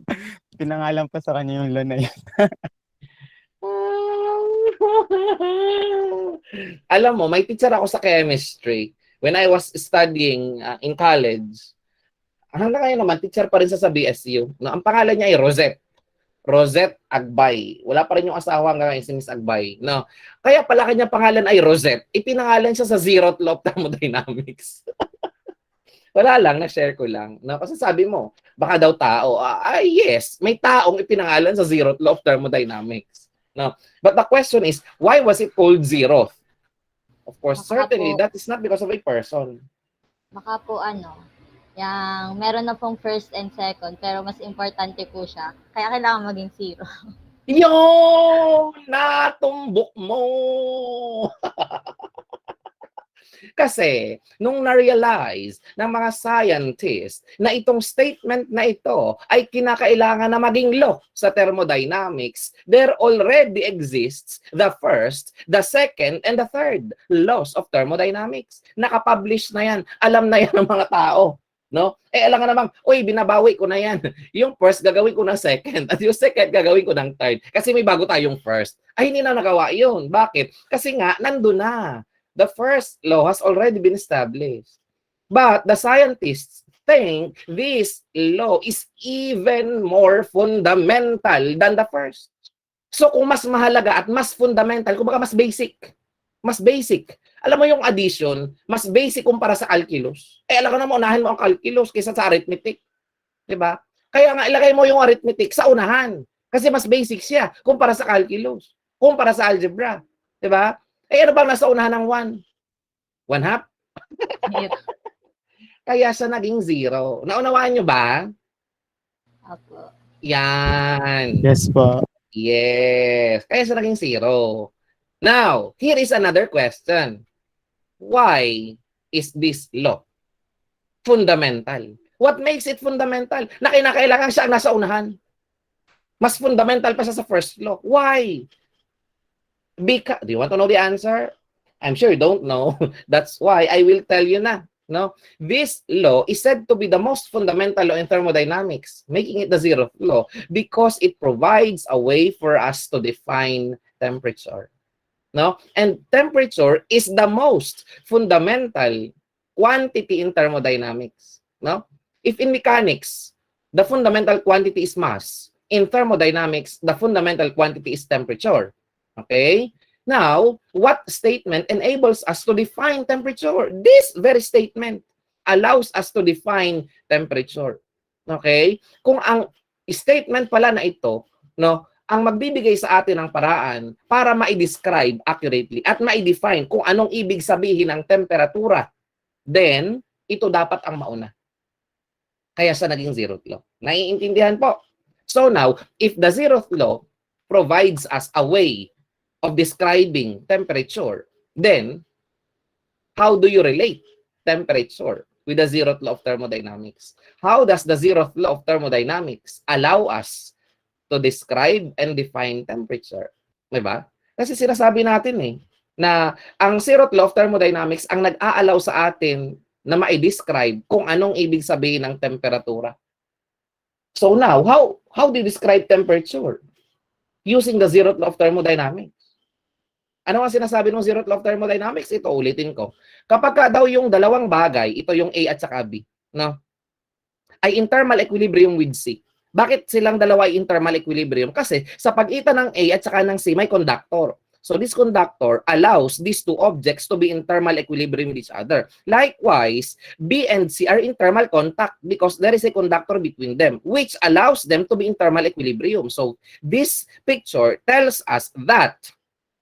Pinangalan pa sa kanya yung law na yun. Alam mo, may teacher ako sa chemistry when I was studying in college. Hanggang ngayon naman, teacher pa rin sa BSU. No, ang pangalan niya ay Rosette. Rosette Agbay. Wala pa rin yung asawa hanggang ngayon si Miss Agbay. No. Kaya pala kanya pangalan ay Rosette. Ipinangalan siya sa Zeroth Law of Thermodynamics. Wala lang, na-share ko lang. No, kasi sabi mo, baka daw tao. Yes, may taong ipinangalan sa Zeroth Law of Thermodynamics. No. But the question is, why was it called Zeroth? Of course, certainly, that is not because of a person. Baka po yung meron na pong first and second, pero mas importante po siya. Kaya kailangan maging zero. Yo! Natumbok mo! Kasi, nung na-realize ng mga scientists na itong statement na ito ay kinakailangan na maging law sa thermodynamics, there already exists the first, the second, and the third laws of thermodynamics. Nakapublish na yan. Alam na yan ng mga tao. No? Alam nga namang, binabawi ko na yan. Yung first, gagawin ko ng second. At yung second, gagawin ko ng third. Kasi may bago tayong first. Ay, hindi na nagawa yun. Bakit? Kasi nga, nandun na. The first law has already been established. But the scientists think this law is even more fundamental than the first. So kung mas mahalaga at mas fundamental, kung baka mas basic. Mas basic. Alam mo yung addition, mas basic kumpara sa calculus. Alam ko na unahin mo ang calculus kaysa sa arithmetic. Diba? Kaya nga ilagay mo yung arithmetic sa unahan. Kasi mas basic siya kumpara sa calculus. Kumpara sa algebra. Diba? Ano bang nasa unahan ng 1? 1/2? Kaya siya naging zero. Naunawaan nyo ba? Opo. Yan. Yes po. Yes. Kaya siya naging zero. Now, here is another question. Why is this law fundamental? What makes it fundamental? Na kinakailangan siya ang nasa unahan. Mas fundamental pa siya sa first law. Why? Because, do you want to know the answer? I'm sure you don't know. That's why I will tell you na. No? This law is said to be the most fundamental law in thermodynamics, making it the zeroth law because it provides a way for us to define temperature. No? And temperature is the most fundamental quantity in thermodynamics. No? If in mechanics, the fundamental quantity is mass, in thermodynamics, the fundamental quantity is temperature. Okay? Now, what statement enables us to define temperature? This very statement allows us to define temperature. Okay? Kung ang statement pala na ito, no, ang magbibigay sa atin ng paraan para ma-describe accurately at ma-define kung anong ibig sabihin ng temperatura, then ito dapat ang mauna. Kaya sa naging zeroth law. Naiintindihan po? So now, if the zeroth law provides us a way of describing temperature, then how do you relate temperature with the zeroth law of thermodynamics? How does the zeroth law of thermodynamics allow us to describe and define temperature? Diba? Kasi sinasabi natin na ang zeroth law of thermodynamics ang nag-aalaw sa atin na ma-describe kung anong ibig sabihin ng temperatura. So now, how do you describe temperature? Using the zeroth law of thermodynamics. Ano ang sinasabi ng zeroth law of thermodynamics? Ito, ulitin ko. Kapag daw yung dalawang bagay, ito yung A at saka B, no? Ay in thermal equilibrium with C. Bakit silang dalawa ay in thermal equilibrium? Kasi sa pagitan ng A at saka ng C, may conductor. So this conductor allows these two objects to be in thermal equilibrium with each other. Likewise, B and C are in thermal contact because there is a conductor between them, which allows them to be in thermal equilibrium. So this picture tells us that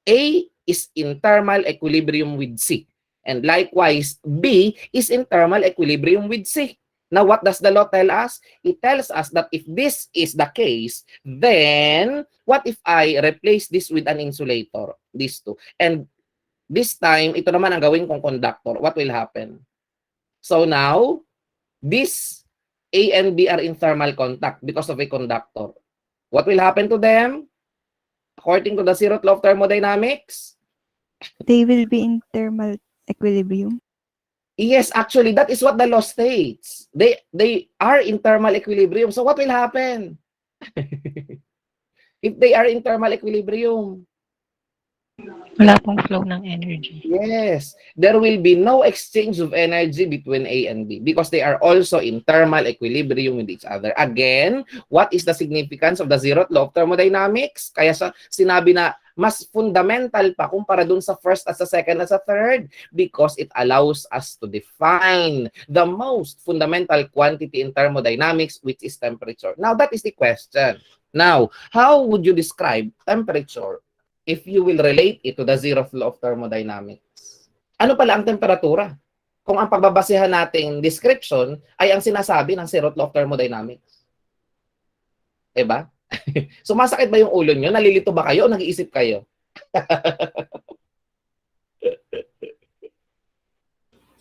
A is in thermal equilibrium with C. And likewise, B is in thermal equilibrium with C. Now, what does the law tell us? It tells us that if this is the case, then what if I replace this with an insulator? These two. And this time, ito naman ang gawin kong conductor. What will happen? So now, this A and B are in thermal contact because of a conductor. What will happen to them? According to the Zeroth Law of Thermodynamics? They will be in thermal equilibrium. Yes, actually, that is what the law states. They are in thermal equilibrium. So what will happen? If they are in thermal equilibrium? Wala pong flow ng energy. Yes, there will be no exchange of energy between A and B because they are also in thermal equilibrium with each other. Again, what is the significance of the Zeroth Law of Thermodynamics? Kaya sinabi na mas fundamental pa kumpara dun sa first at sa second at sa third because it allows us to define the most fundamental quantity in thermodynamics, which is temperature. Now, that is the question. Now, how would you describe temperature if you will relate it to the Zeroth Law of Thermodynamics? Ano pala ang temperatura? Kung ang pagbabasehan nating description ay ang sinasabi ng Zeroth Law of Thermodynamics. Diba? Sumasakit ba yung ulo nyo? Nalilito ba kayo o nag-iisip kayo?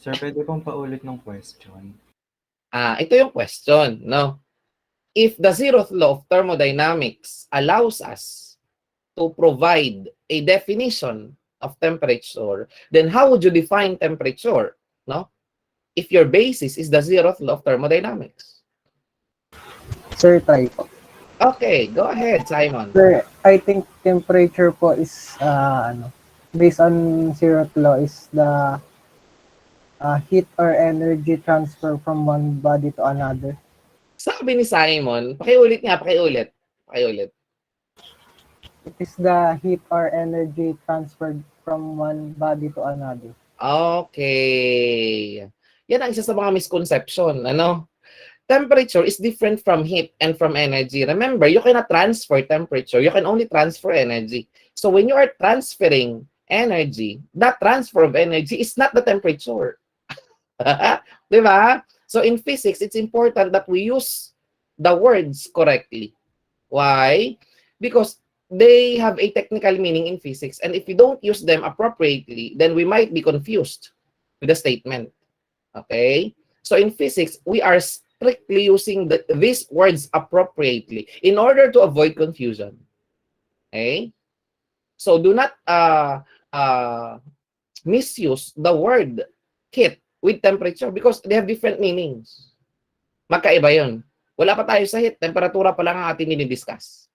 Sir, pwede pong paulit ng question. Ito yung question, no? If the Zeroth Law of Thermodynamics allows us to provide a definition of temperature, then how would you define temperature, no? If your basis is the Zeroth Law of Thermodynamics. Sir, try po. Okay, go ahead, Simon. Sir, I think temperature po is, based on Zeroth Law is the heat or energy transfer from one body to another. Sabi ni Simon, pakiulit nga, pakiulit. It is the heat or energy transferred from one body to another. Okay. Yan ang isa sa mga misconception, ano? Temperature is different from heat and from energy. Remember, you cannot transfer temperature. You can only transfer energy. So when you are transferring energy, that transfer of energy is not the temperature. Diba? So in physics, it's important that we use the words correctly. Why? Because they have a technical meaning in physics. And if we don't use them appropriately, then we might be confused with the statement. Okay? So in physics, we are strictly using these words appropriately in order to avoid confusion. Okay? So do not misuse the word heat with temperature because they have different meanings. Magkaiba yun. Wala pa tayo sa heat. Temperatura pa lang ang ating dinidiscuss.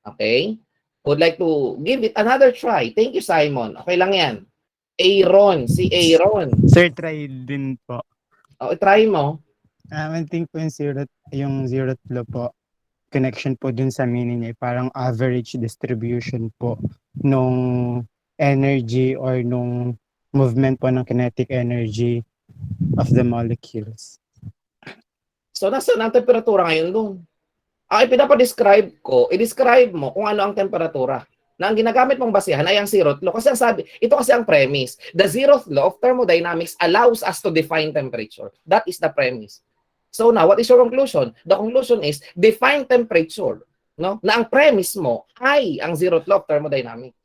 Okay? Would like to give it another try. Thank you, Simon. Okay lang yan. Aaron. Si Aaron. Sir, try din po. Try mo. I think po yung Zeroth Law po, connection po dun sa meaning niya, parang average distribution po nung energy or nung movement po ng kinetic energy of the molecules. So, nasaan ang temperatura ngayon doon? Ang ipinapadescribe ko, i-describe mo kung ano ang temperatura. Na ang ginagamit mong basihan ay ang Zeroth Law. Kasi ang sabi, ito kasi ang premise. The Zeroth Law of Thermodynamics allows us to define temperature. That is the premise. So now, what is your conclusion? The conclusion is, define temperature. No? Na ang premise mo ay ang Zeroth Law of Thermodynamics.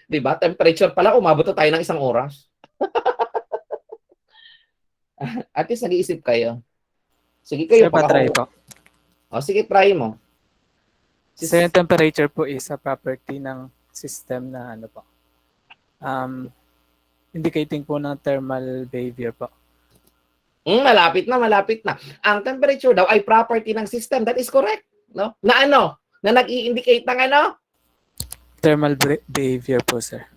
Diba? Temperature pala, umabot na tayo ng 1 oras. At least nag-iisip kayo. Sige kayo. Sir, patry po. Sige, try mo. So yung temperature po is a property ng system na ano po. Indicating po ng thermal behavior po. Malapit na. Ang temperature daw ay property ng system. That is correct. No? Na ano? Na nag-i-indicate ng ano? Thermal behavior po, sir.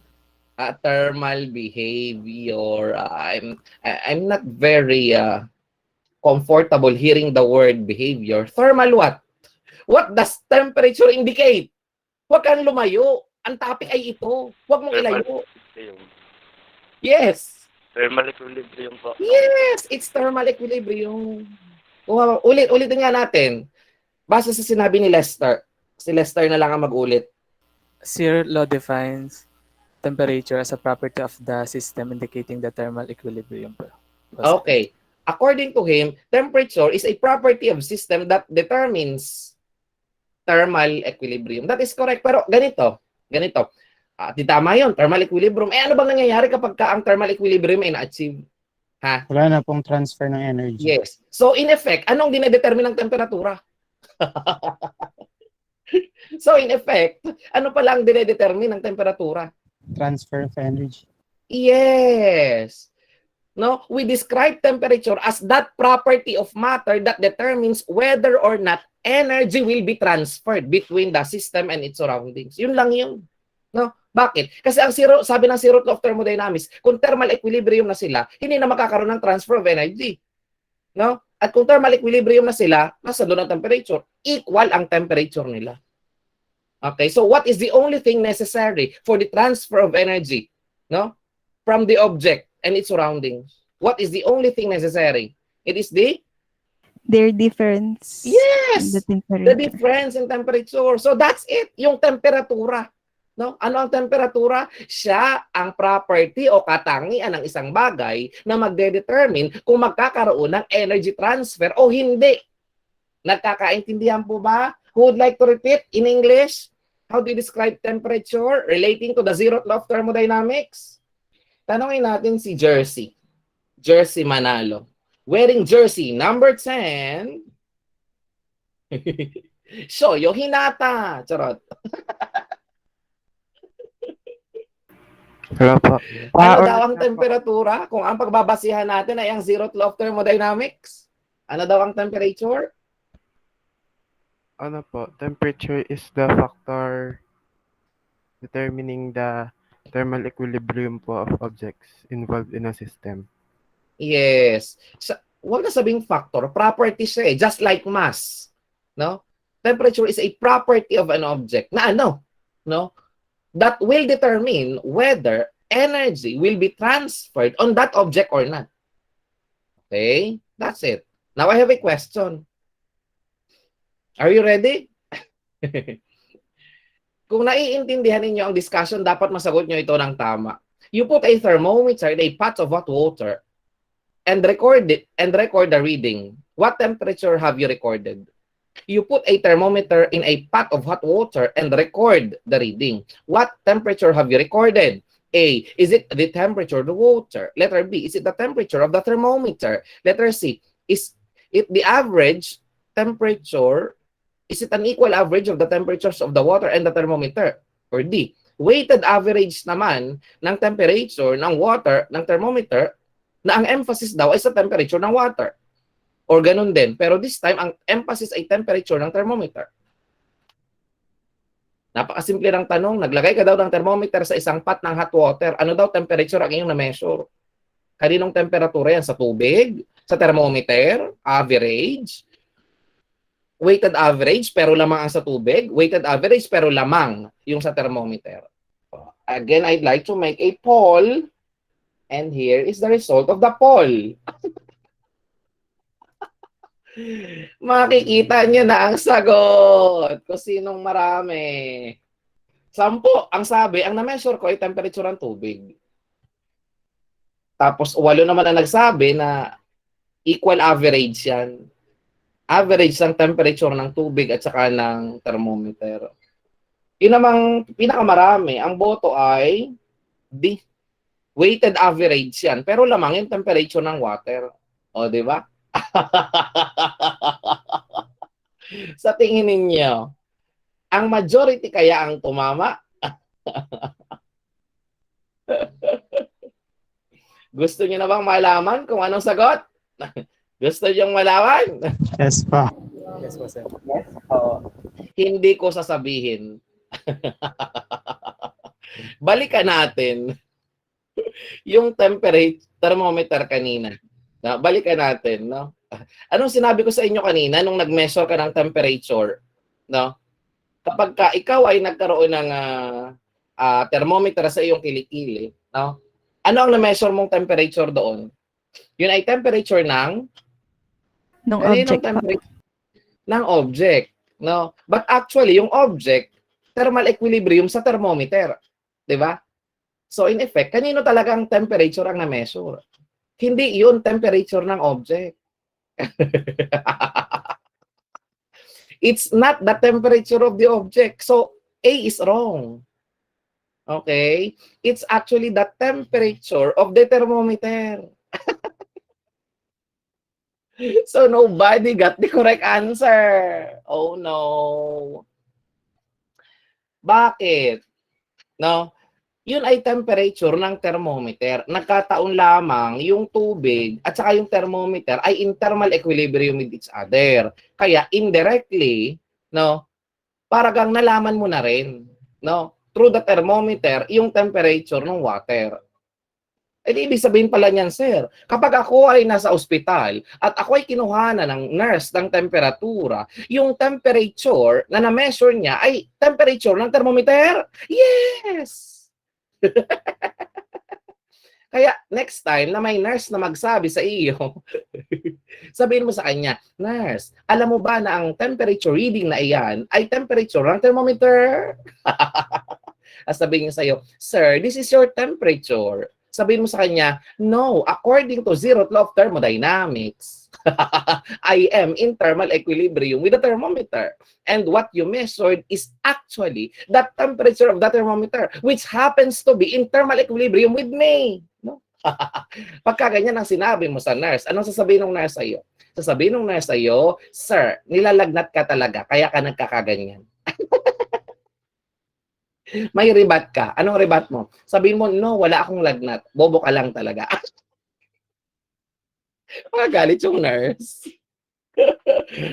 Thermal behavior. I'm not very comfortable hearing the word behavior. Thermal what? What does temperature indicate? Huwag kang lumayo. Ang topic ay ito. Huwag mong Thermal ilayo. equilibrium. Yes. Thermal equilibrium po. Yes, it's thermal equilibrium. Ulitin nga natin. Base sa sinabi ni Lester. Si Lester na lang ang mag-ulit. Zeroth Law defines temperature as a property of the system indicating the thermal equilibrium po. Okay. According to him, temperature is a property of system that determines thermal equilibrium. That is correct. Pero ganito. Di tama yun, thermal equilibrium. Ano bang nangyayari kapag ang thermal equilibrium ay na-achieve? Ha? Wala na pong transfer ng energy. Yes. So, in effect, anong dinedetermine ng temperatura? So, in effect, ano pala ang dinedetermine ng temperatura? Transfer of energy. Yes. No, we describe temperature as that property of matter that determines whether or not energy will be transferred between the system and its surroundings. Yun lang yun. No? Bakit? Kasi sabi ng Zeroth Law of Thermodynamics, kung thermal equilibrium na sila, hindi na makakaroon ng transfer of energy. No? At kung thermal equilibrium na sila, nasa doon ang temperature. Equal ang temperature nila. Okay, so what is the only thing necessary for the transfer of energy, no, from the object and its surroundings? What is the only thing necessary? It is their difference. Yes, in the difference in temperature. So that's it, yung temperatura. No? Ano ang temperatura? Siya ang property o katangian ng isang bagay na magde-determine kung magkakaroon ng energy transfer o hindi. Nagkakaintindihan po ba? Who would like to repeat in English? How do you describe temperature relating to the Zeroth Law of Thermodynamics? Tanongin natin si Jersey. Jersey Manalo. Wearing jersey number 10. Shoyo Hinata. Charot. Hello po. Ano daw ang temperatura? Kung ang pagbabasihan natin ay ang Zeroth Law of Thermodynamics. Ano daw ang temperature? Ano po, temperature is the factor determining the thermal equilibrium po of objects involved in a system. Yes. Huwag na sabing factor, property siya eh, just like mass. No? Temperature is a property of an object na ano? No? That will determine whether energy will be transferred on that object or not. Okay? That's it. Now I have a question. Are you ready? Kung naiintindihan ninyo ang discussion, dapat masagot nyo ito ng tama. You put a thermometer in a pot of hot water and record the reading. What temperature have you recorded? You put a thermometer in a pot of hot water and record the reading. What temperature have you recorded? A, is it the temperature of the water? Letter B, is it the temperature of the thermometer? Letter C, is it the average temperature? Is it an equal average of the temperatures of the water and the thermometer? Or D, weighted average naman ng temperature ng water, ng thermometer, na ang emphasis daw ay sa temperature ng water. Or ganun din. Pero this time, ang emphasis ay temperature ng thermometer. Napakasimple ng tanong. Naglagay ka daw ng thermometer sa isang pot ng hot water. Ano daw temperature ang iyong na-measure? Kaninong temperatura yan? Sa tubig? Sa thermometer? Average? Weighted average pero lamang ang sa tubig, weighted average pero lamang yung sa thermometer. Again, I'd like to make a poll and here is the result of the poll. Makikita niyo na ang sagot kung sinong marami. 10 ang sabi, ang na-measure ko ay temperature ng tubig. Tapos 8 naman ang nagsabi na equal average yan. Average ng temperature ng tubig at saka ng thermometer. Yun namang pinakamarami. Ang boto ay D. Weighted average yan. Pero lamang yung temperature ng water. O, di ba? Sa tingin ninyo, ang majority kaya ang tumama? Gusto niyo na bang malaman kung anong sagot? Gusto niyong malaman? Yes pa. Yes po, sir. Yes po. Hindi ko sasabihin. Balikan natin yung thermometer kanina. Balikan natin, no? Anong sinabi ko sa inyo kanina nung nag-measure ka ng temperature, no? Kapag ikaw ay nagkaroon ng thermometer sa iyong kilikili, no? Ano ang na-measure mong temperature doon? Yun ay temperature ng Nung kaninong object po. temperature ng object, no? But actually, yung object, thermal equilibrium sa thermometer, 'di ba? So in effect, kanino talagang temperature ang na-measure? Hindi yun temperature ng object. It's not the temperature of the object. So A is wrong. Okay? It's actually the temperature of the thermometer. So nobody got the correct answer. Oh no. Bakit? No? Yun ay temperature ng thermometer. Nagkataon lamang yung tubig at saka yung thermometer ay in thermal equilibrium with each other. Kaya indirectly, no, parang nalaman mo na rin, no, through the thermometer, yung temperature ng water. Eh, di ibig sabihin pala niyan, sir, kapag ako ay nasa ospital at ako ay kinuhanan ng nurse ng temperatura, yung temperature na na-measure niya ay temperature ng thermometer? Yes! Kaya next time na may nurse na magsabi sa iyo, sabihin mo sa kanya, nurse, alam mo ba na ang temperature reading na iyan ay temperature ng thermometer? Sabihin niya sa iyo, sir, this is your temperature. Sabihin mo sa kanya, no, according to Zeroth Law of Thermodynamics, I am in thermal equilibrium with the thermometer. And what you measured is actually the temperature of the thermometer, which happens to be in thermal equilibrium with me. No? Pagka ganyan ang sinabi mo sa nurse, anong sasabihin ng nurse sa iyo? Sasabihin ng nurse sa iyo, sir, nilalagnat ka talaga, kaya ka nagkakaganyan. May rebat ka. Anong rebat mo? Sabihin mo, no, wala akong lagnat. Bobo ka lang talaga. Magalit yung nurse.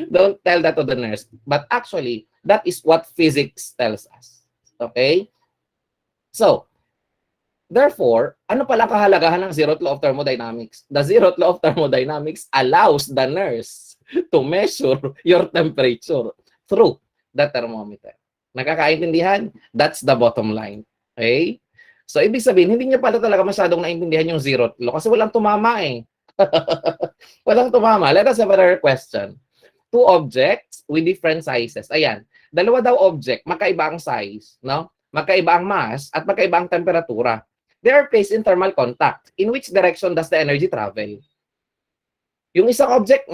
Don't tell that to the nurse. But actually, that is what physics tells us. Okay? So, therefore, ano pala kahalagahan ng Zeroth Law of Thermodynamics? The Zeroth Law of Thermodynamics allows the nurse to measure your temperature through the thermometer. Nakakaintindihan? That's the bottom line. Okay? So, ibig sabihin, hindi niya pala talaga masyadong naintindihan yung Zeroth Law kasi walang tumama eh. Walang tumama. Let us have another question. Two objects with different sizes. Ayan. Dalawa daw object, magkaiba ang size, no? Magkaiba ang mass at magkaiba ang temperatura. They are placed in thermal contact. In which direction does the energy travel? Yung isang object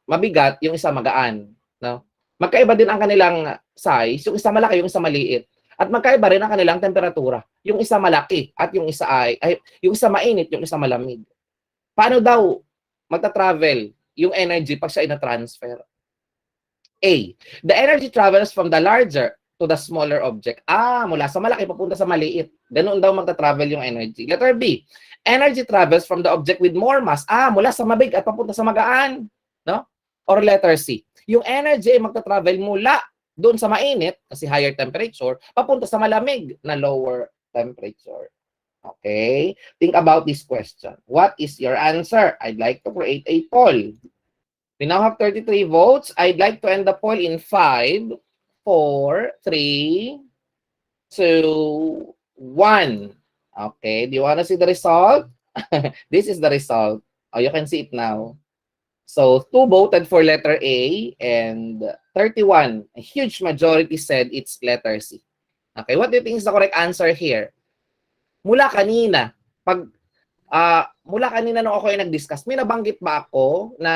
mabigat, yung isa magaan, no? Magkaiba din ang kanilang size, yung isa malaki, yung isa maliit. At magkaiba rin ang kanilang temperatura. Yung isa malaki at yung isa yung isa mainit, yung isa malamig. Paano daw magta-travel yung energy pag siya ina-transfer? A. The energy travels from the larger to the smaller object. Mula sa malaki papunta sa maliit. Ganun daw magta-travel yung energy. Letter B. Energy travels from the object with more mass. Mula sa mabigat papunta sa magaan. No? Or letter C. Yung energy ay magta-travel mula doon sa mainit, kasi higher temperature, papunta sa malamig na lower temperature. Okay? Think about this question. What is your answer? I'd like to create a poll. We now have 33 votes. I'd like to end the poll in 5, 4, 3, 2, 1. Okay, do you want to see the result? This is the result. You can see it now. So, 2 voted for letter A and 31, a huge majority said it's letter C. Okay, what do you think is the correct answer here? Mula kanina, mula kanina nung ako ay nag-discuss, may nabanggit ba ako na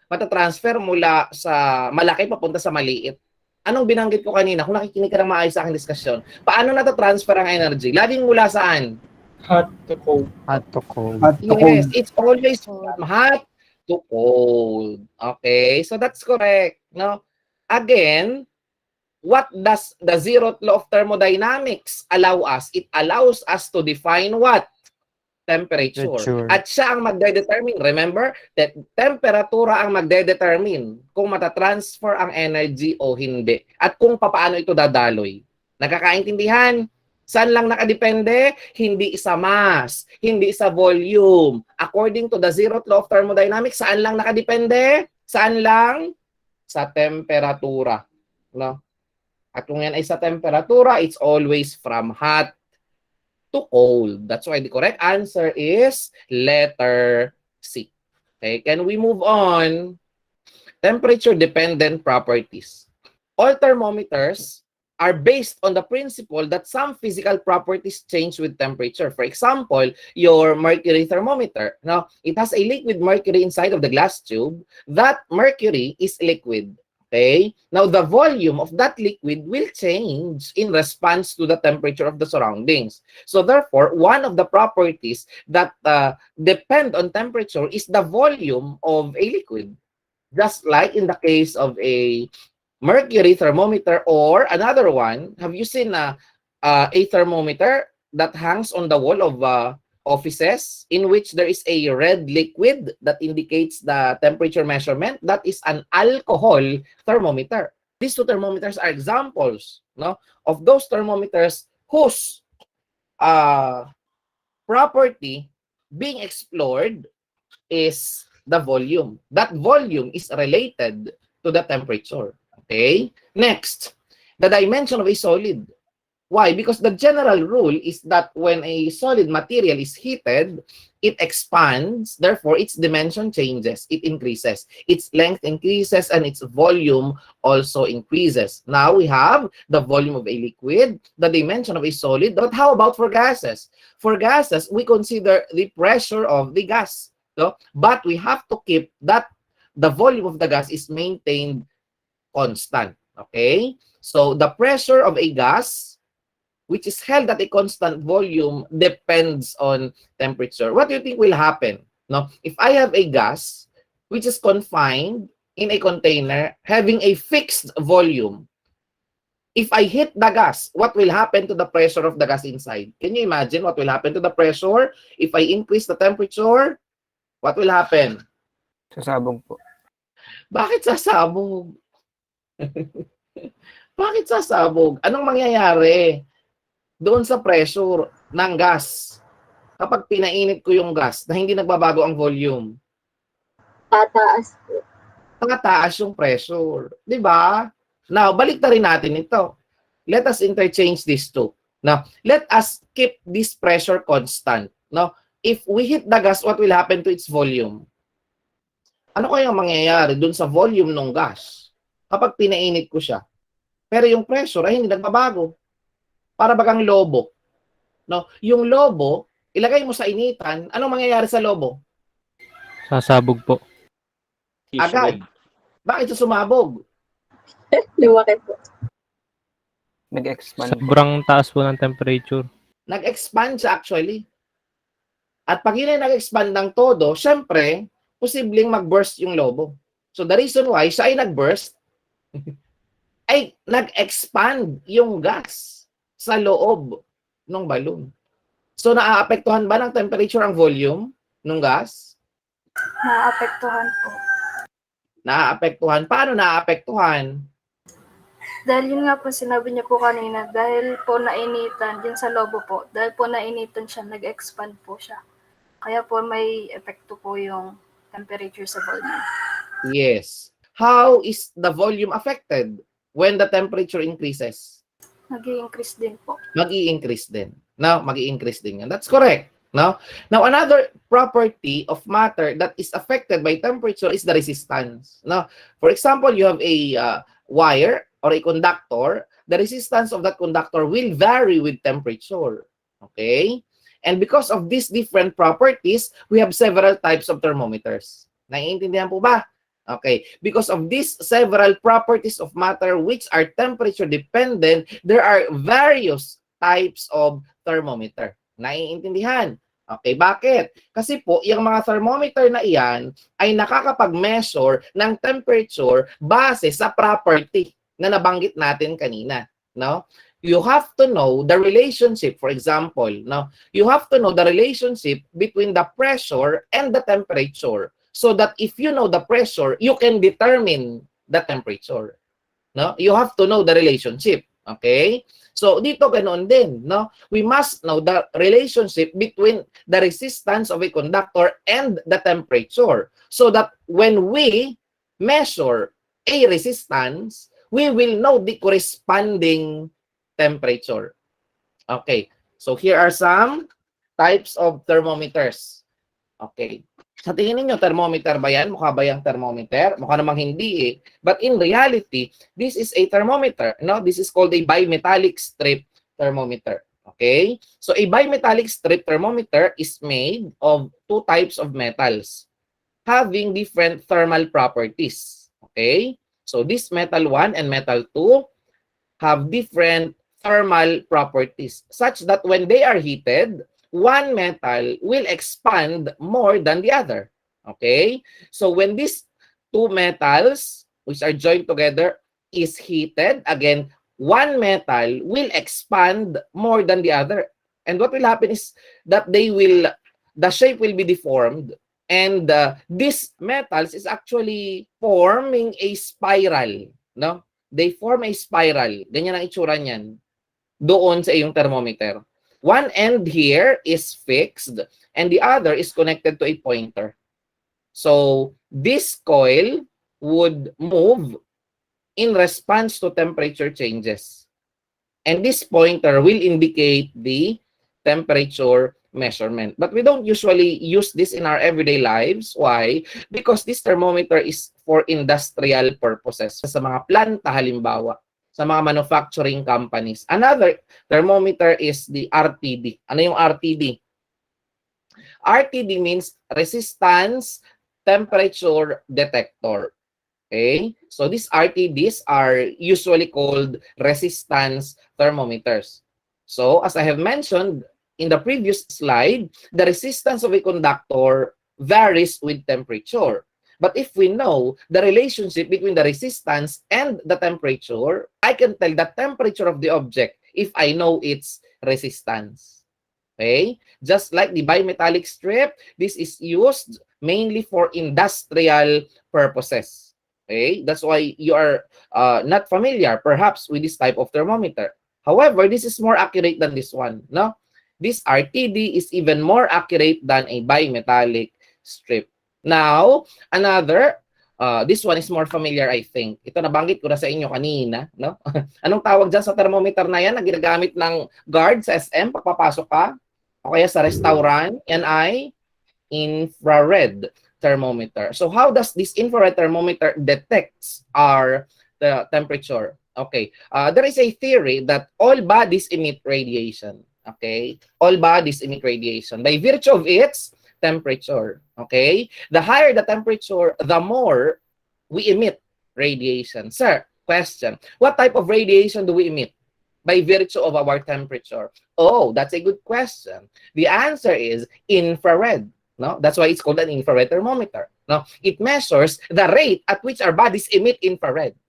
matatransfer mula sa malaki papunta sa maliit? Anong binanggit ko kanina? Kung nakikinig ka ng maayos sa aking diskusyon, paano natatransfer ang energy? Laging mula saan? Hot to cold. Hot to cold. Yes, it's always from hot to cold. Okay, so that's correct. No? Again, what does the Zeroth Law of Thermodynamics allow us? It allows us to define what? Temperature. At siya ang magde-determine. Remember, that temperatura ang magde-determine kung matatransfer ang energy o hindi. At kung paano ito dadaloy. Nakakaintindihan? Saan lang nakadepende? Hindi sa mass, hindi sa volume. According to the Zeroth Law of Thermodynamics, saan lang nakadepende? Saan lang? Sa temperatura. No? At kung yan ay sa temperatura, it's always from hot to cold. That's why the correct answer is letter C. Okay, can we move on? Temperature-dependent properties. All thermometers are based on the principle that some physical properties change with temperature. For example, your mercury thermometer. Now, it has a liquid mercury inside of the glass tube. That mercury is liquid. Okay? Now, the volume of that liquid will change in response to the temperature of the surroundings. So, therefore, one of the properties that depend on temperature is the volume of a liquid. Just like in the case of a mercury thermometer or another one, have you seen a thermometer that hangs on the wall of offices in which there is a red liquid that indicates the temperature measurement? That is an alcohol thermometer. These two thermometers are examples, no, of those thermometers whose property being explored is the volume. That volume is related to the temperature. Okay? Next, the dimension of a solid. Why? Because the general rule is that when a solid material is heated, it expands, therefore its dimension changes, it increases. Its length increases and its volume also increases. Now we have the volume of a liquid, the dimension of a solid, but how about for gases? For gases, we consider the pressure of the gas. So, but we have to keep that the volume of the gas is maintained constant. Okay? So the pressure of a gas, which is held at a constant volume, depends on temperature. What do you think will happen? No? If I have a gas which is confined in a container having a fixed volume, if I hit the gas, what will happen to the pressure of the gas inside? Can you imagine what will happen to the pressure? If I increase the temperature, what will happen? Sasabog po. Bakit sasabog? Bakit sasabog? Anong mangyayari doon sa pressure ng gas kapag pinainit ko yung gas na hindi nagbabago ang volume? Tataas po. Tataas yung pressure. Diba? Now, balik na rin natin ito. Let us interchange these two. Now, let us keep this pressure constant. Now, if we hit the gas, what will happen to its volume? Ano kaya mangyayari dun sa volume ng gas kapag pinainit ko siya? Pero yung pressure ay hindi nagbabago. Para bagang lobo. No? Yung lobo, ilagay mo sa initan, anong mangyayari sa lobo? Sasabog po. Agad. Bakit siya sumabog? Lumaki po. Nag-expand po. Sobrang taas po ng temperature. Nag-expand siya actually. At pag yun ay nag-expand ng todo, syempre, posibleng mag-burst yung lobo. So the reason why siya ay nag-burst, ay nag-expand yung gas sa loob ng balloon. So naaapektuhan ba ng temperature ang volume ng gas? Naapektuhan po. Naaapektuhan. Paano naaapektuhan? Dahil yun nga po sinabi niyo po kanina, dahil po nainitan, din sa lobo po, dahil po nainitan siya, nag-expand po siya. Kaya po may epekto po yung temperature sa volume. Yes. How is the volume affected when the temperature increases? Nag-i-increase din po. Mag-i-increase din. No, mag-i-increase din yan. That's correct. No? Now, another property of matter that is affected by temperature is the resistance. No? For example, you have a wire or a conductor. The resistance of that conductor will vary with temperature. Okay? And because of these different properties, we have several types of thermometers. Naiintindihan po ba? Okay. Because of these several properties of matter which are temperature dependent, there are various types of thermometer. Naiintindihan? Okay, bakit? Kasi po, yung mga thermometer na iyan ay nakakapag-measure ng temperature base sa property na nabanggit natin kanina. No? You have to know the relationship, for example, no? You have to know the relationship between the pressure and the temperature so that if you know the pressure, you can determine the temperature. No? You have to know the relationship. Okay? So, dito ganoon din, no? We must know the relationship between the resistance of a conductor and the temperature so that when we measure a resistance, we will know the corresponding temperature. Okay. So here are some types of thermometers. Okay. Sa tingin niyo thermometer ba yan? Mukha ba yung thermometer? Mukha namang hindi eh. But in reality, this is a thermometer. No? This is called a bimetallic strip thermometer. Okay? So a bimetallic strip thermometer is made of two types of metals having different thermal properties. Okay? So this metal 1 and metal 2 have different thermal properties such that when they are heated, one metal will expand more than the other. Okay? So when these two metals, which are joined together, is heated, again, one metal will expand more than the other. And what will happen is that the shape will be deformed, and these metals is actually forming a spiral. No? They form a spiral. Ganyan ang itsura niyan doon sa iyong thermometer. One end here is fixed and the other is connected to a pointer. So this coil would move in response to temperature changes. And this pointer will indicate the temperature measurement. But we don't usually use this in our everyday lives. Why? Because this thermometer is for industrial purposes. Sa mga planta halimbawa, sa mga manufacturing companies. Another thermometer is the RTD. Ano yung RTD? RTD means resistance temperature detector. Okay? So these RTDs are usually called resistance thermometers. So as I have mentioned in the previous slide, the resistance of a conductor varies with temperature. But if we know the relationship between the resistance and the temperature, I can tell the temperature of the object if I know its resistance. Okay? Just like the bimetallic strip, this is used mainly for industrial purposes. Okay? That's why you are not familiar, perhaps, with this type of thermometer. However, this is more accurate than this one. No? This RTD is even more accurate than a bimetallic strip. Now, another, this one is more familiar, I think. Ito nabanggit ko na sa inyo kanina. No? Anong tawag dyan sa thermometer na yan na ginagamit ng guard sa SM pagpapasok ka? O kaya sa restaurant? Yan ay infrared thermometer. So how does this infrared thermometer detects the temperature? Okay. There is a theory that all bodies emit radiation. Okay? All bodies emit radiation. By virtue of its temperature. Okay? The higher the temperature, the more we emit radiation. Sir, question. What type of radiation do we emit by virtue of our temperature? Oh, that's a good question. The answer is infrared. No? That's why it's called an infrared thermometer. No? It measures the rate at which our bodies emit infrared.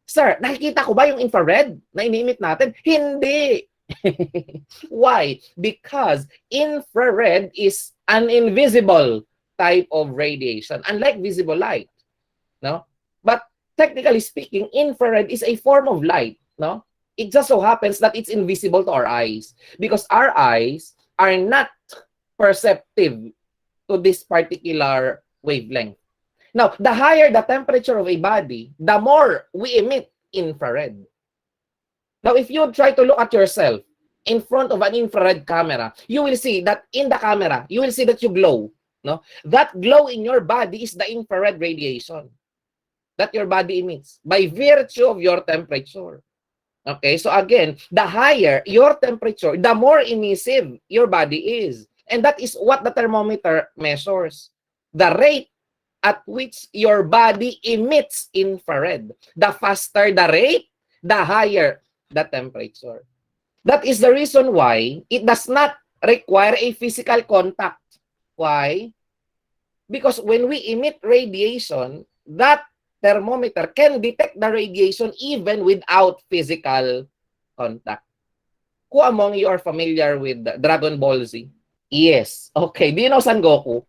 Sir, nakikita ko ba yung infrared na ini-emit natin? Hindi. Why? Because infrared is an invisible type of radiation, unlike visible light. No? But technically speaking, infrared is a form of light. No? It just so happens that it's invisible to our eyes because our eyes are not perceptive to this particular wavelength. Now, the higher the temperature of a body, the more we emit infrared. Now, if you try to look at yourself in front of an infrared camera, you will see that in the camera, you will see that you glow. No? That glow in your body is the infrared radiation that your body emits by virtue of your temperature. Okay, so again, the higher your temperature, the more emissive your body is. And that is what the thermometer measures. The rate at which your body emits infrared. The faster the rate, the higher the temperature. That is the reason why it does not require a physical contact. Why? Because when we emit radiation, that thermometer can detect the radiation even without physical contact. Who among you are familiar with Dragon Ball Z? Yes. Okay. Do you know Son Goku?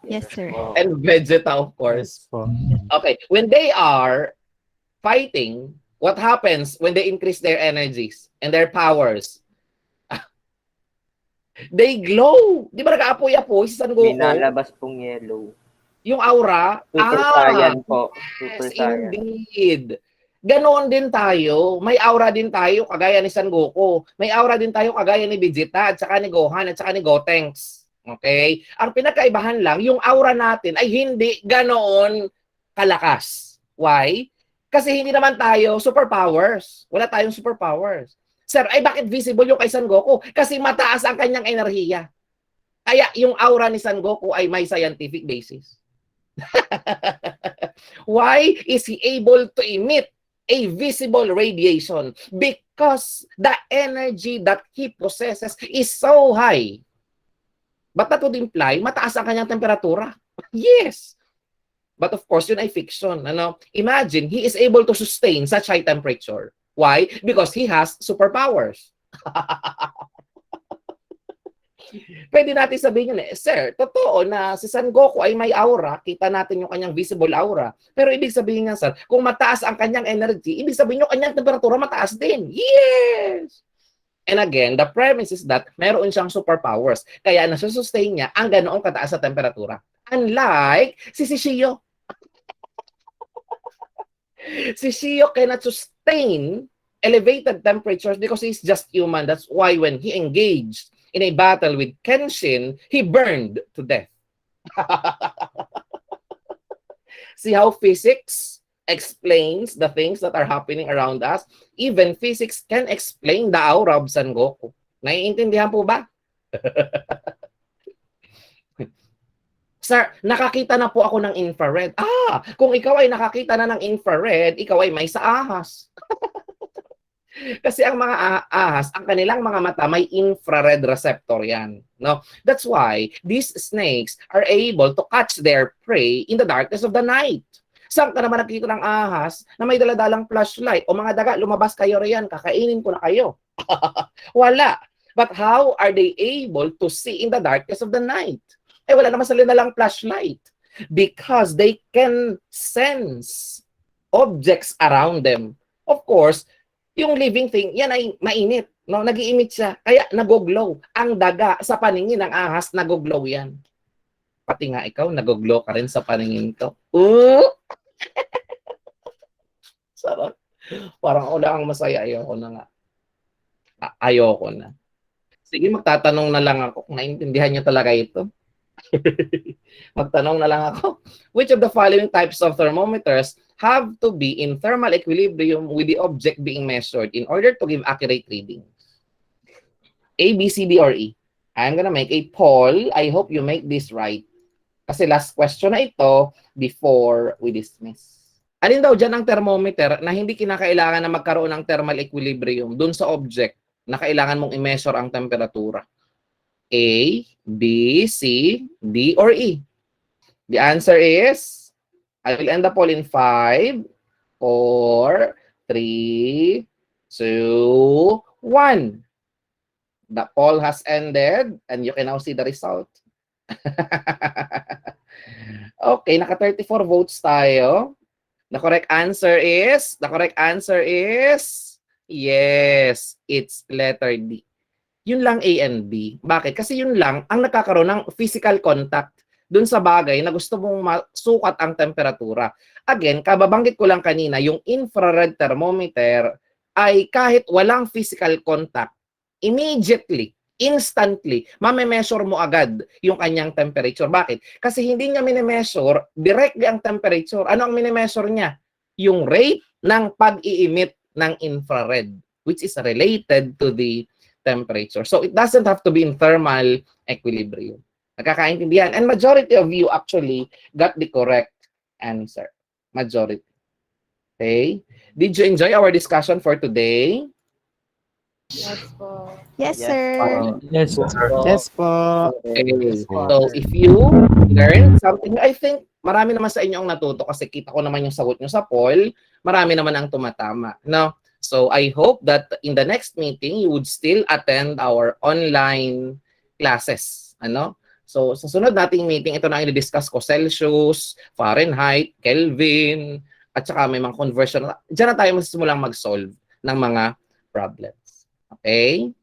Yes, sir. And Vegeta, of course. Okay. When they are fighting, what happens when they increase their energies and their powers? They glow. Di ba nag-aapoy-apoy si Son Goku? May nalabas pong yellow. Yung aura. Super Saiyan po. Yes, Super Saiyan. indeed. Ganoon din tayo. May aura din tayo kagaya ni San Goku. May aura din tayo kagaya ni Vegeta at saka ni Gohan at saka ni Gotenks. Okay? Ang pinakaibahan lang, yung aura natin ay hindi ganoon kalakas. Why? Kasi hindi naman tayo superpowers. Wala tayong superpowers. Sir, ay bakit visible yung kay San Goku? Kasi mataas ang kanyang enerhiya. Kaya yung aura ni San Goku ay may scientific basis. Why is he able to emit a visible radiation? Because the energy that he possesses is so high. But that would imply mataas ang kanyang temperatura. Yes. But of course, yun ay fiction. Ano? Imagine, he is able to sustain such high temperature. Why? Because he has superpowers. Pwede natin sabihin yun sir, totoo na si San Goku ay may aura, kita natin yung kanyang visible aura. Pero ibig sabihin nga, sir, kung mataas ang kanyang energy, ibig sabihin yung kanyang temperatura mataas din. Yes! And again, the premise is that meron siyang superpowers. Kaya nasusustain niya ang ganoong kataas sa temperatura. Unlike si Shio. Si Shio cannot sustain elevated temperatures because he's just human. That's why when he engaged in a battle with Kenshin, he burned to death. See how physics explains the things that are happening around us? Even physics can explain the aura of San Goku. Naiintindihan po ba? Sir, nakakita na po ako ng infrared. Kung ikaw ay nakakita na ng infrared, ikaw ay may sa ahas. Kasi ang mga ahas, ang kanilang mga mata may infrared receptor yan. No? That's why these snakes are able to catch their prey in the darkness of the night. Saan ka naman nakita ng ahas na may daladalang flashlight? O mga daga, lumabas kayo riyan, kakainin ko na kayo. Wala. But how are they able to see in the darkness of the night? Wala naman sila nalang flashlight. Because they can sense objects around them. Of course, yung living thing, yan ay mainit. No? Nag-i-emit siya. Kaya nagoglow. Ang daga sa paningin ng ahas, nagoglow yan. Pati nga ikaw, nagoglow ka rin sa paningin ko. Sarap. Parang wala ang masaya. Ayoko na nga. Ayoko na. Sige, magtatanong na lang ako kung naintindihan niyo talaga ito. Magtanong na lang ako. Which of the following types of thermometers have to be in thermal equilibrium with the object being measured in order to give accurate readings? A, B, C, D, or E? I'm gonna make a poll. I hope you make this right. Kasi last question na ito before we dismiss. Alin daw dyan ang thermometer na hindi kinakailangan na magkaroon ng thermal equilibrium dun sa object na kailangan mong i-measure ang temperatura? A, B, C, D, or E? The answer is, I will end the poll in 5, 4, 3, 2, 1. The poll has ended and you can now see the result. Okay, naka 34 votes tayo. The correct answer is, yes, it's letter D. Yun lang A and B. Bakit? Kasi yun lang ang nagkakaroon ng physical contact dun sa bagay na gusto mong masukat ang temperatura. Again, kababanggit ko lang kanina, yung infrared thermometer ay kahit walang physical contact, immediately, instantly, mame-measure mo agad yung kanyang temperature. Bakit? Kasi hindi niya mine-measure directly ang temperature. Ano ang mine-measure niya? Yung rate ng pag-i-emit ng infrared, which is related to the temperature. So it doesn't have to be in thermal equilibrium. Nakakaintindihan? And majority of you actually got the correct answer. Majority. Okay? Did you enjoy our discussion for today? Yes po. Yes, sir. Yes, sir. Yes po. Okay. So if you learned something, I think marami naman sa inyo ang natuto kasi kita ko naman yung sagot nyo sa poll. Marami naman ang tumatama. No? So I hope that in the next meeting, you would still attend our online classes. Ano? So sa sunod nating meeting, ito na ang i-discuss ko. Celsius, Fahrenheit, Kelvin, at saka may mga conversion. Diyan na tayo magsimulang mag-solve ng mga problems. Okay?